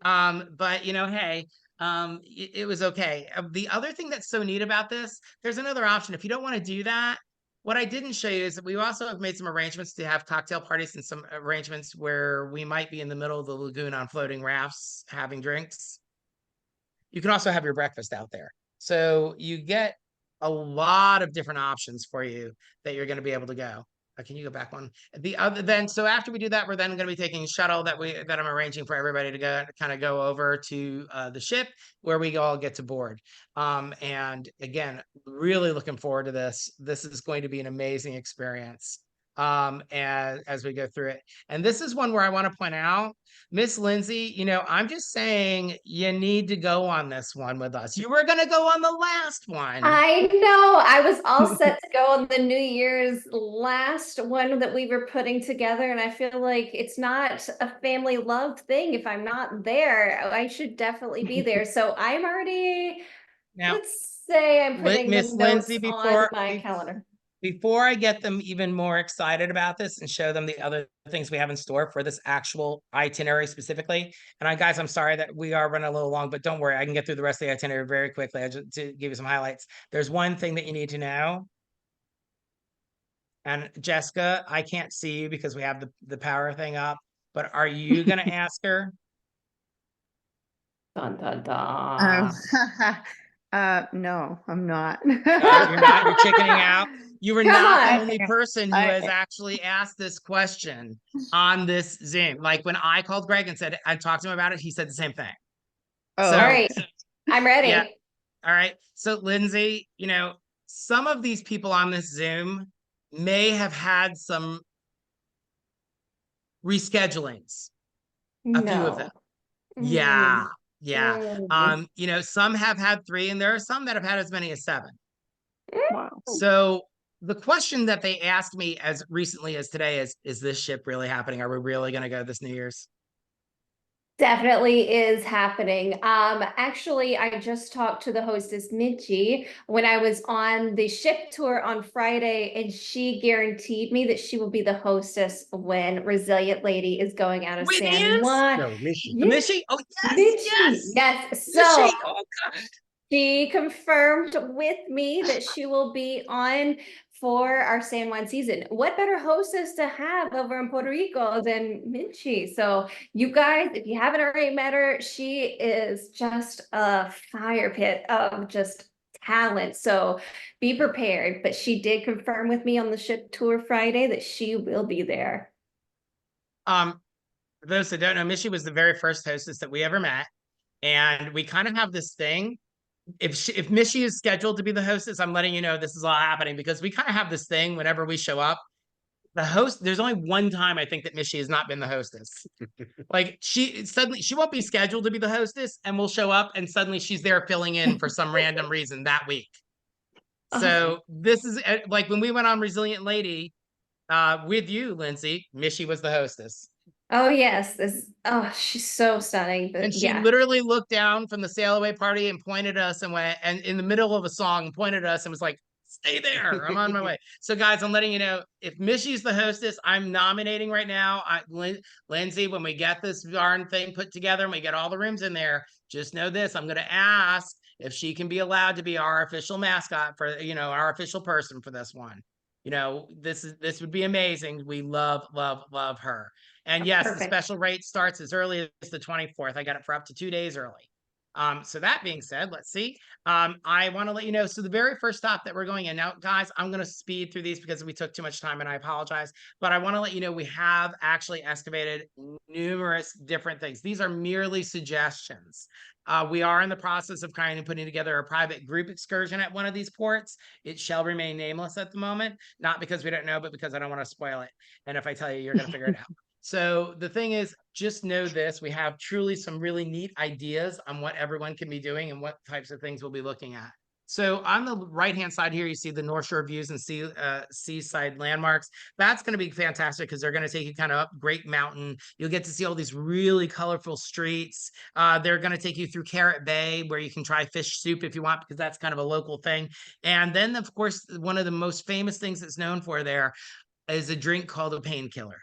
But hey, it was okay. The other thing that's so neat about this, there's another option. If you don't want to do that, what I didn't show you is that we also have made some arrangements to have cocktail parties, and some arrangements where we might be in the middle of the lagoon on floating rafts having drinks. You can also have your breakfast out there. So you get a lot of different options for you that you're going to be able to go. Can you go back one? So after we do that, we're then going to be taking a shuttle that I'm arranging for everybody to kind of go over to the ship, where we all get to board. And again, really looking forward to this. This is going to be an amazing experience. And as we go through it. And this is one where I want to point out, Miss Lindsey, I'm just saying you need to go on this one with us. You were going to go on the last one. I know. I was all set to go on the New Year's last one that we were putting together, and I feel like it's not a family love thing. If I'm not there, I should definitely be there. So I'm already, let's say I'm putting Miss the notes Lindsey, on my calendar. Before I get them even more excited about this and show them the other things we have in store for this actual itinerary specifically, and guys, I'm sorry that we are running a little long, but don't worry, I can get through the rest of the itinerary very quickly. I just to give you some highlights. There's one thing that you need to know. And Jessica, I can't see you because we have the power thing up, but are you going to ask her? Dun, dun, dun. No, I'm not. You're not. You're chickening out. You were not the only person who has actually asked this question on this Zoom. Like when I called Greg and said I talked to him about it, he said the same thing. Oh, all right. I'm ready. Yeah. All right. So Lindsey, some of these people on this Zoom may have had some reschedulings. A few of them. Yeah. Yeah. Mm. You know, some have had 3 and there are some that have had as many as 7. Wow. So the question that they asked me as recently as today is this ship really happening? Are we really going to go this New Year's? Definitely is happening. Actually, I just talked to the hostess, Minchie, when I was on the ship tour on Friday, and she guaranteed me that she will be the hostess when Resilient Lady is going out of Whitney San is? Juan. No, Michi. Yeah, Missy? Oh, yes, Minchie. yes. Yes. So Missy. Oh, God. she confirmed with me that she will be on for our San Juan season. What better hostess to have over in Puerto Rico than Minchie? So you guys, if you haven't already met her, she is just a fire pit of just talent. So be prepared. But she did confirm with me on the ship tour Friday that she will be there. For those that don't know, Missy was the very first hostess that we ever met. And we kind of have this thing. If Missy is scheduled to be the hostess, I'm letting you know this is all happening because we kind of have this thing whenever we show up. The host, there's only one time I think that Missy has not been the hostess. Like she won't be scheduled to be the hostess and we'll show up and suddenly she's there filling in for some random reason that week. So this is like when we went on Resilient Lady with you, Lindsay, Missy was the hostess. Oh yes, she's so stunning. But And she yeah. literally looked down from the sail away party and pointed at us and went, and in the middle of a song, pointed at us and was like, stay there. I'm on my way. So, guys, I'm letting you know if Missy's the hostess, I'm nominating right now. Lindsay, when we get this darn thing put together and we get all the rooms in there, just know this. I'm going to ask if she can be allowed to be our official mascot for, our official person for this one. This would be amazing. We love her. And yes, Perfect. the special rate starts as early as the 24th. I got it for up to 2 days early. So that being said, let's see. I want to let you know. So the very first stop that we're going in now, guys, I'm going to speed through these because we took too much time and I apologize. But I want to let you know we have actually excavated numerous different things. These are merely suggestions. We are in the process of kind of putting together a private group excursion at one of these ports. It shall remain nameless at the moment, not because we don't know, but because I don't want to spoil it. And if I tell you, you're going to figure it out. So the thing is, just know this, we have truly some really neat ideas on what everyone can be doing and what types of things we'll be looking at. So on the right-hand side here, you see the North Shore views and seaside landmarks. That's going to be fantastic because they're going to take you kind of up Great Mountain. You'll get to see all these really colorful streets. They're going to take you through Carrot Bay where you can try fish soup if you want, because that's kind of a local thing. And then, of course, one of the most famous things that's known for there is a drink called a painkiller.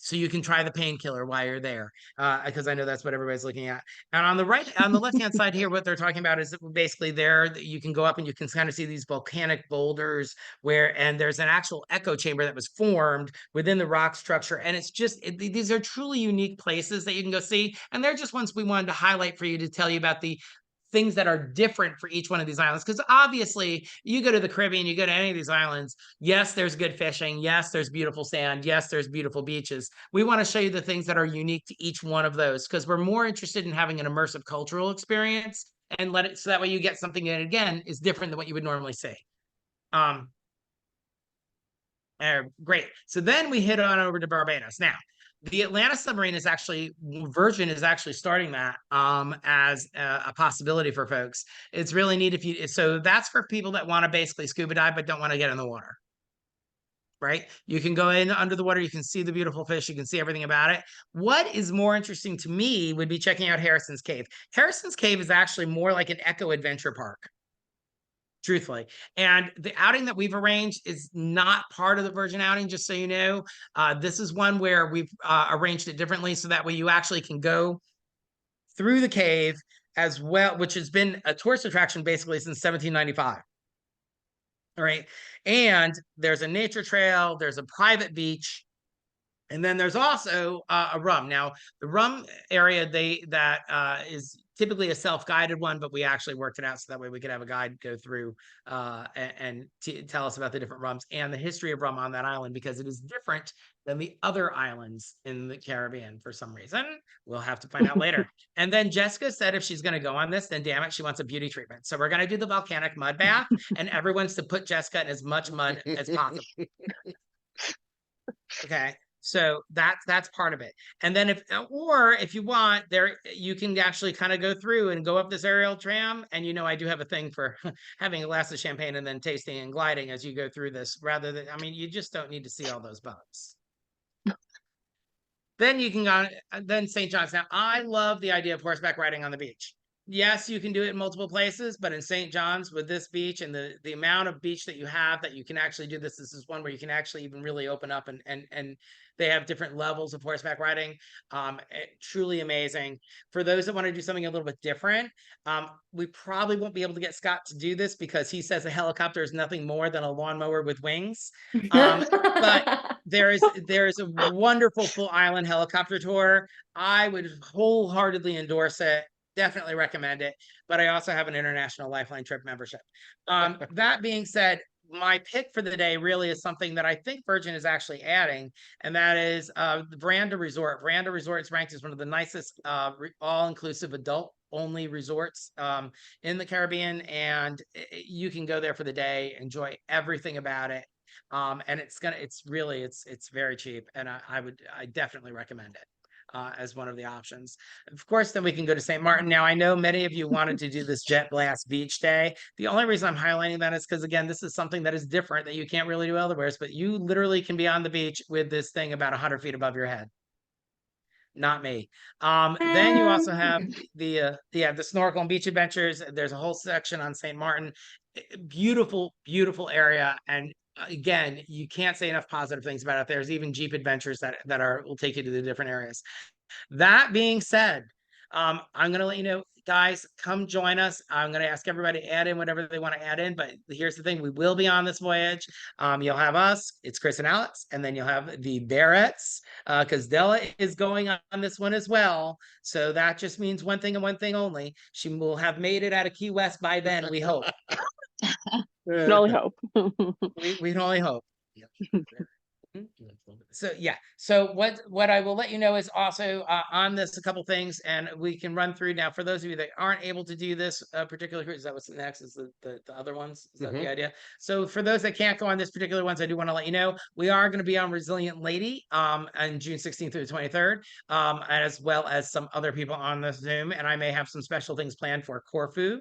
So you can try the painkiller while you're there, because I know that's what everybody's looking at. And on the left-hand side here, what they're talking about is basically there you can go up and you can kind of see these volcanic boulders and there's an actual echo chamber that was formed within the rock structure. And it's just, these are truly unique places that you can go see. And they're just ones we wanted to highlight for you to tell you about the things that are different for each one of these islands. Because obviously you go to the Caribbean, you go to any of these islands, yes, there's good fishing. Yes, there's beautiful sand. Yes, there's beautiful beaches. We want to show you the things that are unique to each one of those because we're more interested in having an immersive cultural experience and so that way you get something that, again, is different than what you would normally see. Great. So then we head on over to Barbados. Now, the Atlanta submarine is actually, Virgin is actually starting that as a possibility for folks. It's really neat so that's for people that want to basically scuba dive but don't want to get in the water. Right? You can go in under the water, you can see the beautiful fish, you can see everything about it. What is more interesting to me would be checking out Harrison's Cave. Harrison's Cave is actually more like an eco adventure park. Truthfully. And the outing that we've arranged is not part of the Virgin outing, just so you know. This is one where we've arranged it differently so that way you actually can go through the cave as well, which has been a tourist attraction basically since 1795. All right. And there's a nature trail, there's a private beach, and then there's also a rum. Now, the rum area, is typically a self-guided one, but we actually worked it out so that way we could have a guide go through and tell us about the different rums and the history of rum on that island, because it is different than the other islands in the Caribbean for some reason. We'll have to find out later. And then Jessica said if she's going to go on this, then damn it, she wants a beauty treatment. So we're going to do the volcanic mud bath, and everyone's to put Jessica in as much mud as possible. Okay. So that's part of it. And then if you want, there you can actually kind of go through and go up this aerial tram. And I do have a thing for having a glass of champagne and then tasting and gliding as you go through this, rather than, I mean, you just don't need to see all those bumps. Then you can go, then St. John's. Now, I love the idea of horseback riding on the beach. Yes, you can do it in multiple places, but in St. John's with this beach and the amount of beach that you have, that you can actually do this. This is one where you can actually even really open up, and they have different levels of horseback riding. Truly amazing. For those that want to do something a little bit different, we probably won't be able to get Scott to do this because he says a helicopter is nothing more than a lawnmower with wings. But there is a wonderful full island helicopter tour. I would wholeheartedly endorse it. Definitely recommend it. But I also have an international Lifeline trip membership. That being said, my pick for the day really is something that I think Virgin is actually adding, and that is the Veranda Resort. Veranda Resort is ranked as one of the nicest all-inclusive adult-only resorts in the Caribbean, and you can go there for the day, enjoy everything about it. And it's very cheap, and I definitely recommend it as one of the options. Of course, then we can go to St. Martin. Now, I know many of you wanted to do this Jet Blast Beach Day. The only reason I'm highlighting that is because, again, this is something that is different that you can't really do elsewhere, but you literally can be on the beach with this thing about 100 feet above your head. Not me. Then you also have the snorkel and beach adventures. There's a whole section on St. Martin. Beautiful, beautiful area. And again, you can't say enough positive things about it. There's even Jeep adventures that will take you to the different areas. That being said, I'm going to let you know, guys, come join us. I'm going to ask everybody to add in whatever they want to add in. But here's the thing. We will be on this voyage. You'll have us. It's Chris and Alex. And then you'll have the Bearettes, because Della is going on this one as well. So that just means one thing and one thing only. She will have made it out of Key West by then, we hope. Can only hope. We can only hope. So yeah, so what I will let you know is also on this a couple things, and we can run through now. For those of you that aren't able to do this particular cruise, is that what's next? Is the other ones? Is that the idea? So for those that can't go on this particular ones, I do want to let you know we are going to be on Resilient Lady on June 16th through the 23rd, as well as some other people on the Zoom, and I may have some special things planned for Corfu.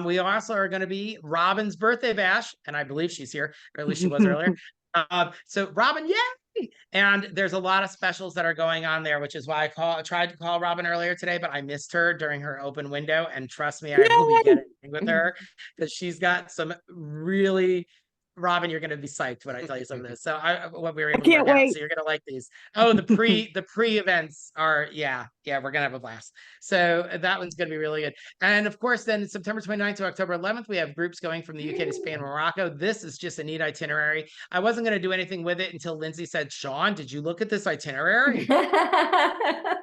We also are going to be Robin's birthday bash, and I believe she's here, or at least she was earlier. So Robin, yay! And there's a lot of specials that are going on there, which is why I tried to call Robin earlier today, but I missed her during her open window. And trust me, I will be getting with her because she's got some really. Robin, you're going to be psyched when I tell you some of this. So what we were able to work out. So you're going to like these. Oh, the pre events are, yeah, we're going to have a blast. So that one's going to be really good. And of course, then September 29th to October 11th, we have groups going from the UK to Spain and Morocco. This is just a neat itinerary. I wasn't going to do anything with it until Lindsay said, Sean, did you look at this itinerary? But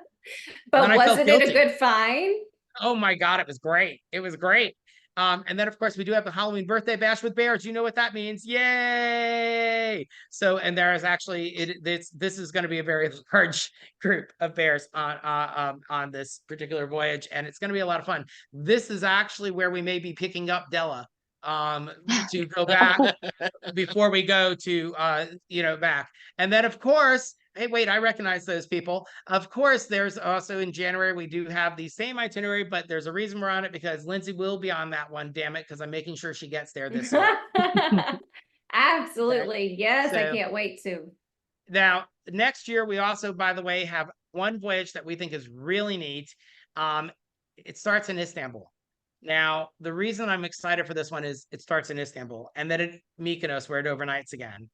wasn't it a good find? Oh my God, it was great. It was great. And then, of course, we do have the Halloween birthday bash with bears. You know what that means? Yay! So, and there is actually this is going to be a very large group of bears on this particular voyage, and it's going to be a lot of fun. This is actually where we may be picking up Della to go back before we go to back. And then, of course. Hey, wait, I recognize those people. Of course, there's also in January, we do have the same itinerary, but there's a reason we're on it because Lindsay will be on that one, damn it, because I'm making sure she gets there this year. Absolutely. Okay. Yes, So, I can't wait to. Now, next year, we also, by the way, have one voyage that we think is really neat. It starts in Istanbul. Now, the reason I'm excited for this one is it starts in Istanbul and then at Mykonos, where it overnights again.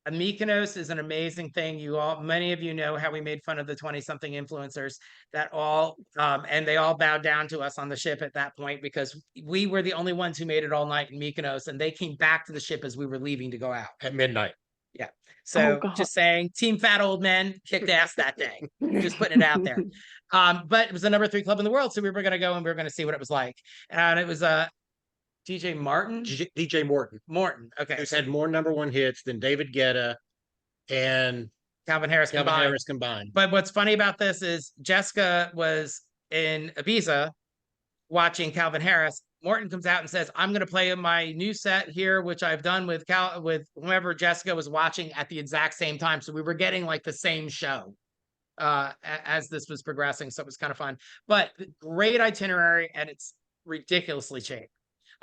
Mykonos is an amazing thing. Many of you know how we made fun of the 20-something influencers that and they all bowed down to us on the ship at that point because we were the only ones who made it all night in Mykonos, and they came back to the ship as we were leaving to go out at midnight. Yeah. So just saying, Team Fat Old Men kicked ass that day. Just putting it out there. But it was the #3 club in the world, so we were going to go and we were going to see what it was like. And it was DJ Martin? DJ Morton. Morton, okay. Who's had more #1 hits than David Guetta and Calvin Harris combined. But what's funny about this is Jessica was in Ibiza watching Calvin Harris. Morton comes out and says, I'm going to play my new set here, which I've done with with whomever Jessica was watching at the exact same time. So we were getting like the same show as this was progressing. So it was kind of fun, but great itinerary, and it's ridiculously cheap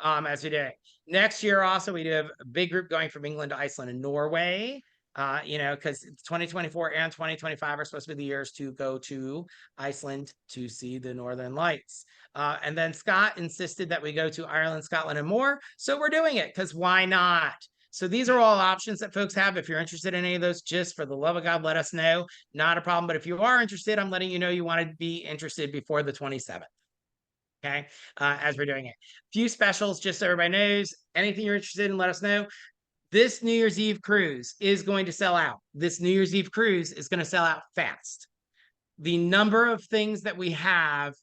as we did. Next year, also, we do have a big group going from England to Iceland and Norway. You know, because 2024 and 2025 are supposed to be the years to go to Iceland to see the Northern Lights. And then Scott insisted that we go to Ireland, Scotland, and more. So we're doing it because why not? So these are all options that folks have. If you're interested in any of those, just for the love of God, let us know. Not a problem. But if you are interested, I'm letting you know you want to be interested before the 27th. Okay, as we're doing it. Few specials, just so everybody knows. Anything you're interested in, let us know. This New Year's Eve cruise is going to sell out. This New Year's Eve cruise is going to sell out fast. The number of things that we have,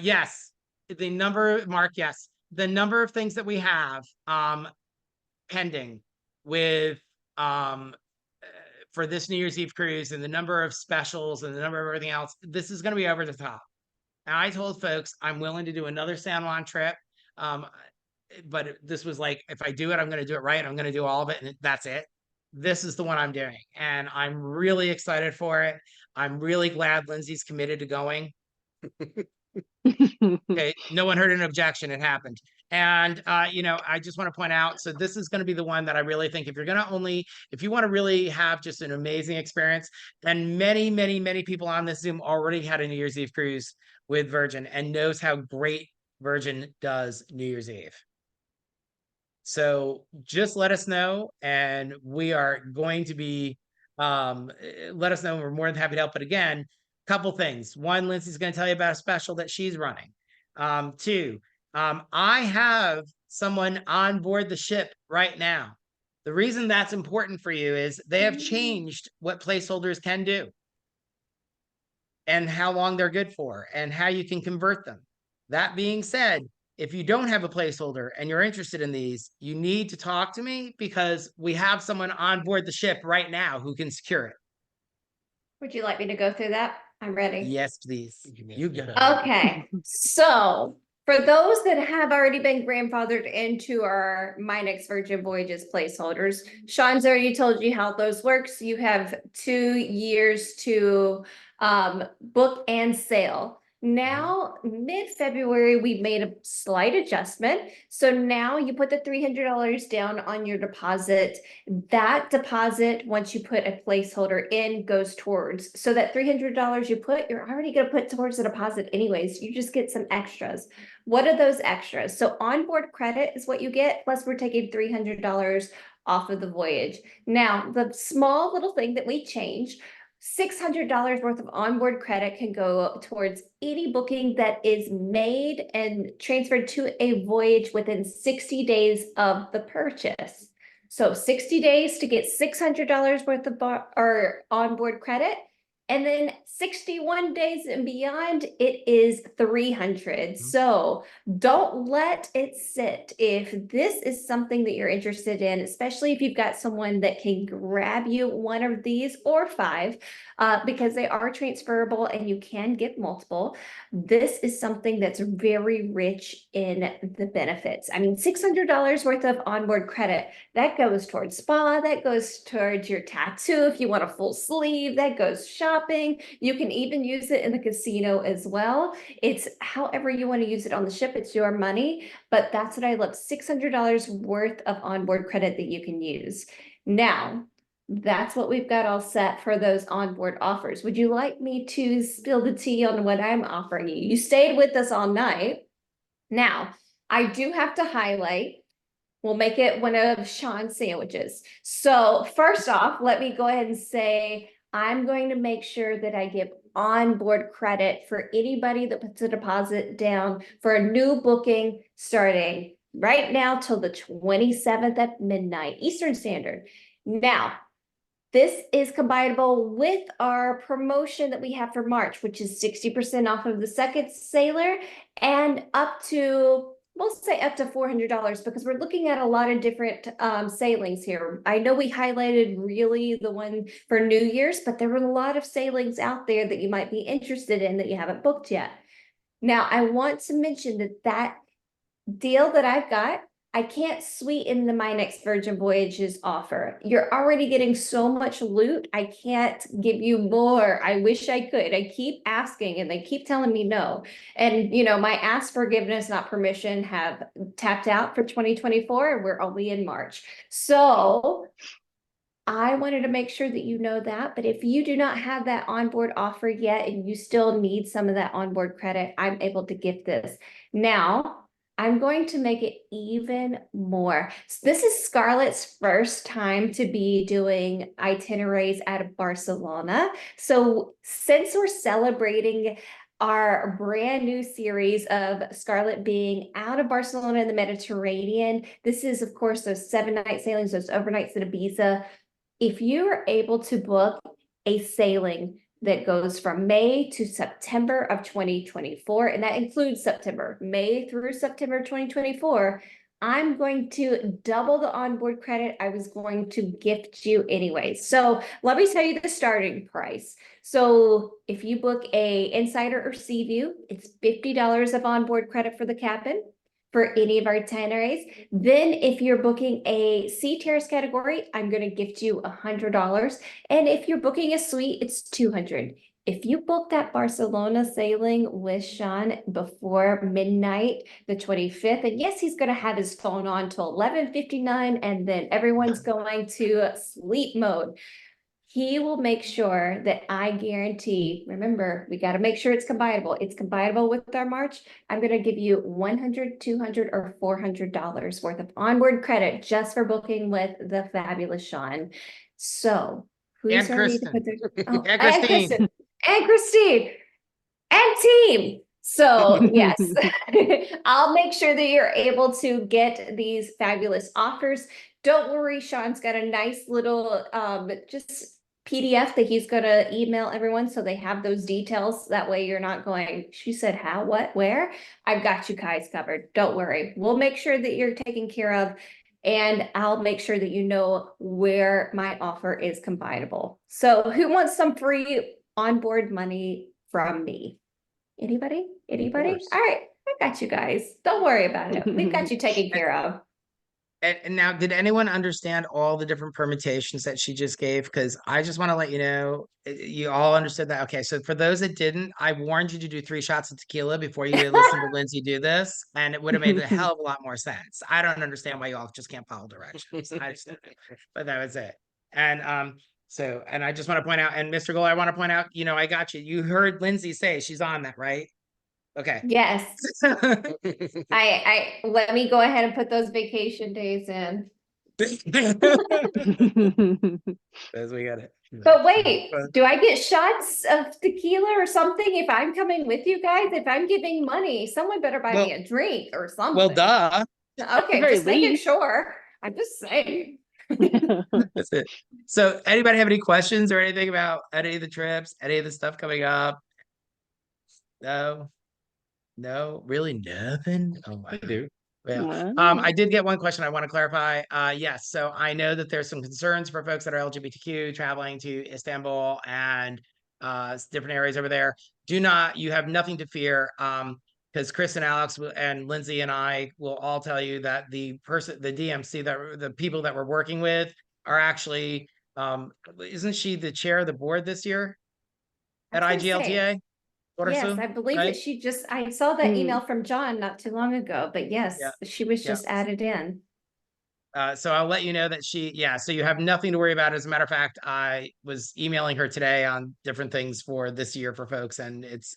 yes, the number, Mark, yes, the number of things that we have pending with for this New Year's Eve cruise, and the number of specials and the number of everything else, this is going to be over the top. And I told folks I'm willing to do another San Juan trip. But this was like, if I do it, I'm going to do it right. I'm going to do all of it, and that's it. This is the one I'm doing, and I'm really excited for it. I'm really glad Lindsey's committed to going. Okay, no one heard an objection. It happened. And, you know, I just want to point out, so this is going to be the one that I really think if you're going to if you want to really have just an amazing experience, and many, many, many people on this Zoom already had a New Year's Eve cruise with Virgin and knows how great Virgin does New Year's Eve. So just let us know, and we are going to be, let us know. We're more than happy to help. But again, couple things. One, Lindsey's going to tell you about a special that she's running. Two, I have someone on board the ship right now. The reason that's important for you is they have changed what placeholders can do and how long they're good for and how you can convert them. That being said, if you don't have a placeholder and you're interested in these, you need to talk to me, because we have someone on board the ship right now who can secure it. Would you like me to go through that? I'm ready. Yes, please. You go. Okay, so for those that have already been grandfathered into our My Next Virgin Voyages placeholders, Sean's already told you how those works. You have 2 years to book and sail. Now, mid-February, we made a slight adjustment. So now you put the $300 down on your deposit. That deposit, once you put a placeholder in, goes towards. So that $300 you put, you're already going to put towards the deposit anyways. You just get some extras. What are those extras? So onboard credit is what you get, plus we're taking $300 off of the voyage. Now, the small little thing that we changed, $600 worth of onboard credit can go towards any booking that is made and transferred to a voyage within 60 days of the purchase. So 60 days to get $600 worth of onboard credit. And then 61 days and beyond, it is $300. So don't let it sit. If this is something that you're interested in, especially if you've got someone that can grab you one of these or 5, because they are transferable and you can get multiple, this is something that's very rich in the benefits. I mean, $600 worth of onboard credit, that goes towards spa, that goes towards your tattoo if you want a full sleeve, that goes shopping. You can even use it in the casino as well. It's however you want to use it on the ship, it's your money, but that's what I love, $600 worth of onboard credit that you can use. Now, that's what we've got all set for those onboard offers. Would you like me to spill the tea on what I'm offering you? You stayed with us all night. Now, I do have to highlight, we'll make it one of Sean's sandwiches. So first off, let me go ahead and say, I'm going to make sure that I give onboard credit for anybody that puts a deposit down for a new booking starting right now till the 27th at midnight Eastern Standard. Now, this is combinable with our promotion that we have for March, which is 60% off of the second sailor and up to, we'll say up to $400, because we're looking at a lot of different sailings here. I know we highlighted really the one for New Year's, but there were a lot of sailings out there that you might be interested in that you haven't booked yet. Now, I want to mention that deal that I've got, I can't sweeten my next Virgin Voyages offer. You're already getting so much loot. I can't give you more. I wish I could. I keep asking and they keep telling me no. And, you know, my ask forgiveness, not permission, have tapped out for 2024 and we're only in March. So I wanted to make sure that you know that, but if you do not have that onboard offer yet and you still need some of that onboard credit, I'm able to gift this. Now, I'm going to make it even more. So this is Scarlett's first time to be doing itineraries out of Barcelona. So since we're celebrating our brand new series of Scarlett being out of Barcelona in the Mediterranean, this is, of course, those 7-night sailings, those overnights in Ibiza. If you are able to book a sailing that goes from May to September of 2024, and that includes September, May through September 2024, I'm going to double the onboard credit I was going to gift you anyway. So let me tell you the starting price. So if you book a Insider or Sea View, it's $50 of onboard credit for the cabin for any of our itineraries. Then if you're booking a Sea Terrace category, I'm going to gift you $100. And if you're booking a suite, it's $200. If you book that Barcelona sailing with Sean before midnight, the 25th, and yes, he's going to have his phone on till 11:59, and then everyone's going to sleep mode. He will make sure that I guarantee, remember, we got to make sure it's compatible. It's compatible with our March. I'm going to give you $100, $200, or $400 worth of onboard credit just for booking with the fabulous Sean. So who's ready to put their, oh, And Christine. And Christine and team. So yes, I'll make sure that you're able to get these fabulous offers. Don't worry, Sean's got a nice little just PDF that he's going to email everyone so they have those details. That way you're not going, she said how, what, where? I've got you guys covered. Don't worry. We'll make sure that you're taken care of. And I'll make sure that you know where my offer is compatible. So who wants some free onboard money from me? Anybody? Anybody? All right. I got you guys. Don't worry about it. We've got you taken care of. And now, did anyone understand all the different permutations that she just gave? Because I just want to let you know, you all understood that. Okay, so for those that didn't, I warned you to do 3 shots of tequila before you listen to Lindsey do this, and it would have made a hell of a lot more sense. I don't understand why you all just can't follow directions. But that was it. And so, and I just want to point out, and Mr. Gold, I want to point out, you know, I got you. You heard Lindsey say she's on that, right? Okay. Yes. I let me go ahead and put those vacation days in. As we got it. But wait, do I get shots of tequila or something if I'm coming with you guys? If I'm giving money, someone better buy me a drink or something. Well, duh. Okay, just making sure. I'm just saying. That's it. So anybody have any questions or anything about any of the trips, any of the stuff coming up? No, really nothing. Oh, I do. Yeah. I did get one question I want to clarify. Yes. So I know that there's some concerns for folks that are LGBTQ traveling to Istanbul and different areas over there. You have nothing to fear. Because Chris and Alex and Lindsey and I will all tell you that the DMC, that the people that we're working with are actually, isn't she the chair of the board this year at IGLTA? Yes, I believe that she just, I saw that email from John not too long ago, but yes, she was just added in. So I'll let you know that so you have nothing to worry about. As a matter of fact, I was emailing her today on different things for this year for folks, and it's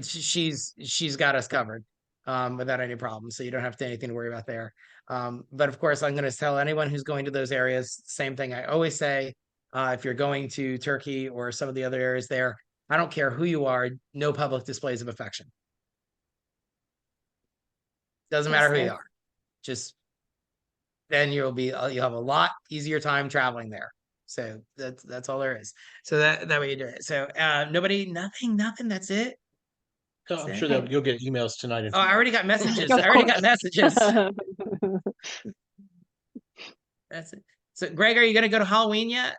she's got us covered without any problems. So you don't have anything to worry about there. But of course, I'm going to tell anyone who's going to those areas, same thing I always say, if you're going to Turkey or some of the other areas there, I don't care who you are, no public displays of affection. Doesn't matter who you are. Just then you'll have a lot easier time traveling there. So that's all there is. So that way you do it. So nothing, that's it. I'm sure that you'll get emails tonight. I already got messages. That's it. So Greg, are you gonna go to Halloween yet?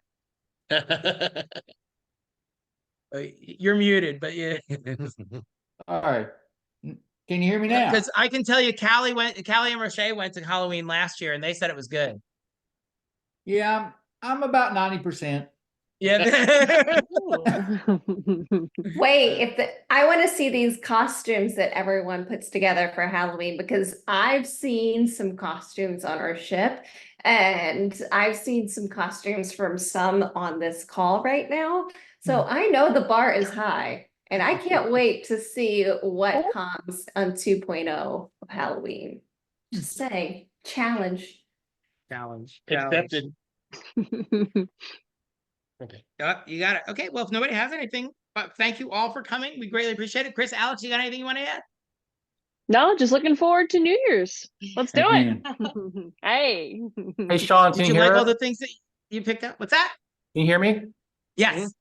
You're muted, but yeah. All right. Can you hear me now? Because I can tell you, Callie and Roche went to Halloween last year, and they said it was good. Yeah, I'm about 90%. Yeah. Wait, I want to see these costumes that everyone puts together for Halloween because I've seen some costumes on our ship and I've seen some costumes from some on this call right now. So I know the bar is high and I can't wait to see what comes on 2.0 of Halloween. Just saying, challenge. Challenge. Accepted. Okay. You got it. Okay. Well, if nobody has anything, but thank you all for coming. We greatly appreciate it. Chris, Alex, you got anything you want to add? No, just looking forward to New Year's. Let's do it. Hey. Hey, Sean, Did can you you like hear all us? the things that you picked up? What's that? Can you hear me? Yes.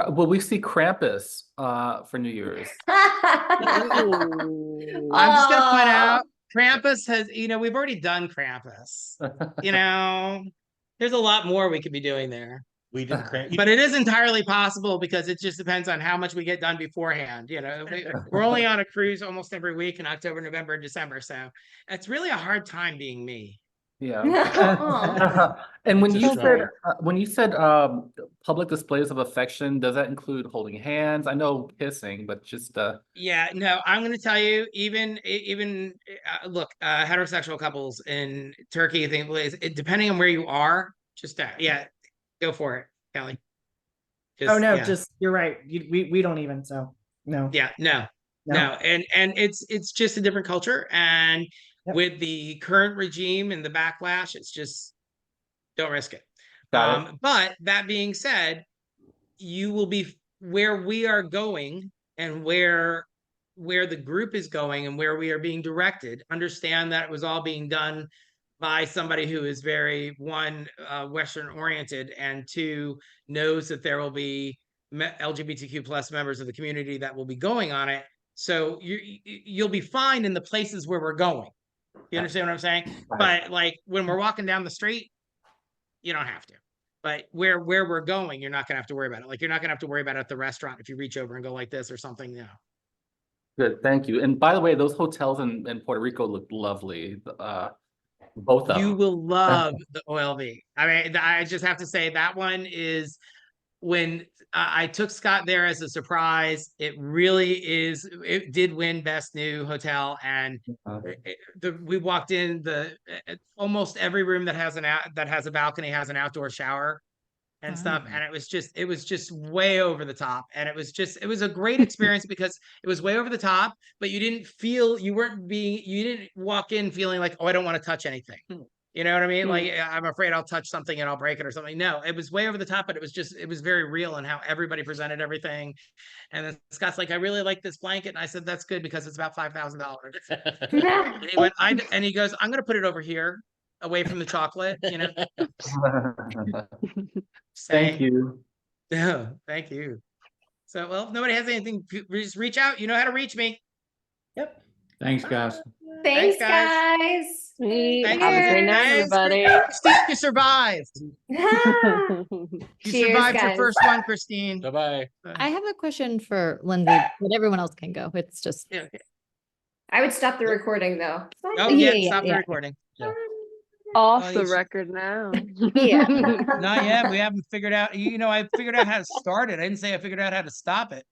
Will we see Krampus for New Year's? I'm just gonna point out Krampus has, we've already done Krampus. There's a lot more we could be doing there. We did Krampus. But it is entirely possible because it just depends on how much we get done beforehand. We're only on a cruise almost every week in October, November, and December. So it's really a hard time being me. Yeah. And when Just you said public displays of affection, does that include holding hands? I know kissing, but just Yeah, no, I'm going to tell you, even look, heterosexual couples in Turkey, I think, depending on where you are, just yeah, go for it, Kelly. Just you're right. We don't even, so no. Yeah, no. And it's just a different culture, and with the current regime and the backlash, it's just don't risk it. But that being said, you will be where we are going and where the group is going and where we are being directed. Understand that it was all being done by somebody who is very, one, Western oriented, and two, knows that there will be LGBTQ plus members of the community that will be going on it. So you'll be fine in the places where we're going. You understand what I'm saying? But like when we're walking down the street, you don't have to. But where we're going, you're not gonna have to worry about it. Like you're not gonna have to worry about it at the restaurant if you reach over and go like this or something. No. good. Thank you. And by the way, those hotels in Puerto Rico look lovely. Both of You them. will love the OLV. I mean, I just have to say that one is when I took Scott there as a surprise. It really is. It did win Best New Hotel, and we walked in almost every room that has a balcony has an outdoor shower and stuff, and it was just way over the top, and it was a great experience because it was way over the top, but you didn't walk in feeling like, oh, I don't want to touch anything. You know what I mean? Like, I'm afraid I'll touch something and I'll break it or something. No, it was way over the top, but it was very real in how everybody presented everything. And then Scott's like, I really like this blanket. And I said, that's good because it's about $5,000. And he went, and he goes, I'm going to put it over here away from the chocolate, Thank you. No, thank you. So, well, if nobody has anything, just reach out. You know how to reach me. Yep. Thanks, guys. Thanks, guys. guys. Sweet. Thank Have a you. great night, Thanks. everybody. Christine, you survived. You Cheers, survived your guys. first one, Christine. Bye-bye. I have a question for Lindsay, but everyone else can go. It's just Yeah. I would stop the recording though. Oh, Yeah, yeah, yeah, stop the yeah. recording. Off Oh, the you should- record now. Yeah. Not yet. We haven't figured out, I figured out how to start it. I didn't say I figured out how to stop it.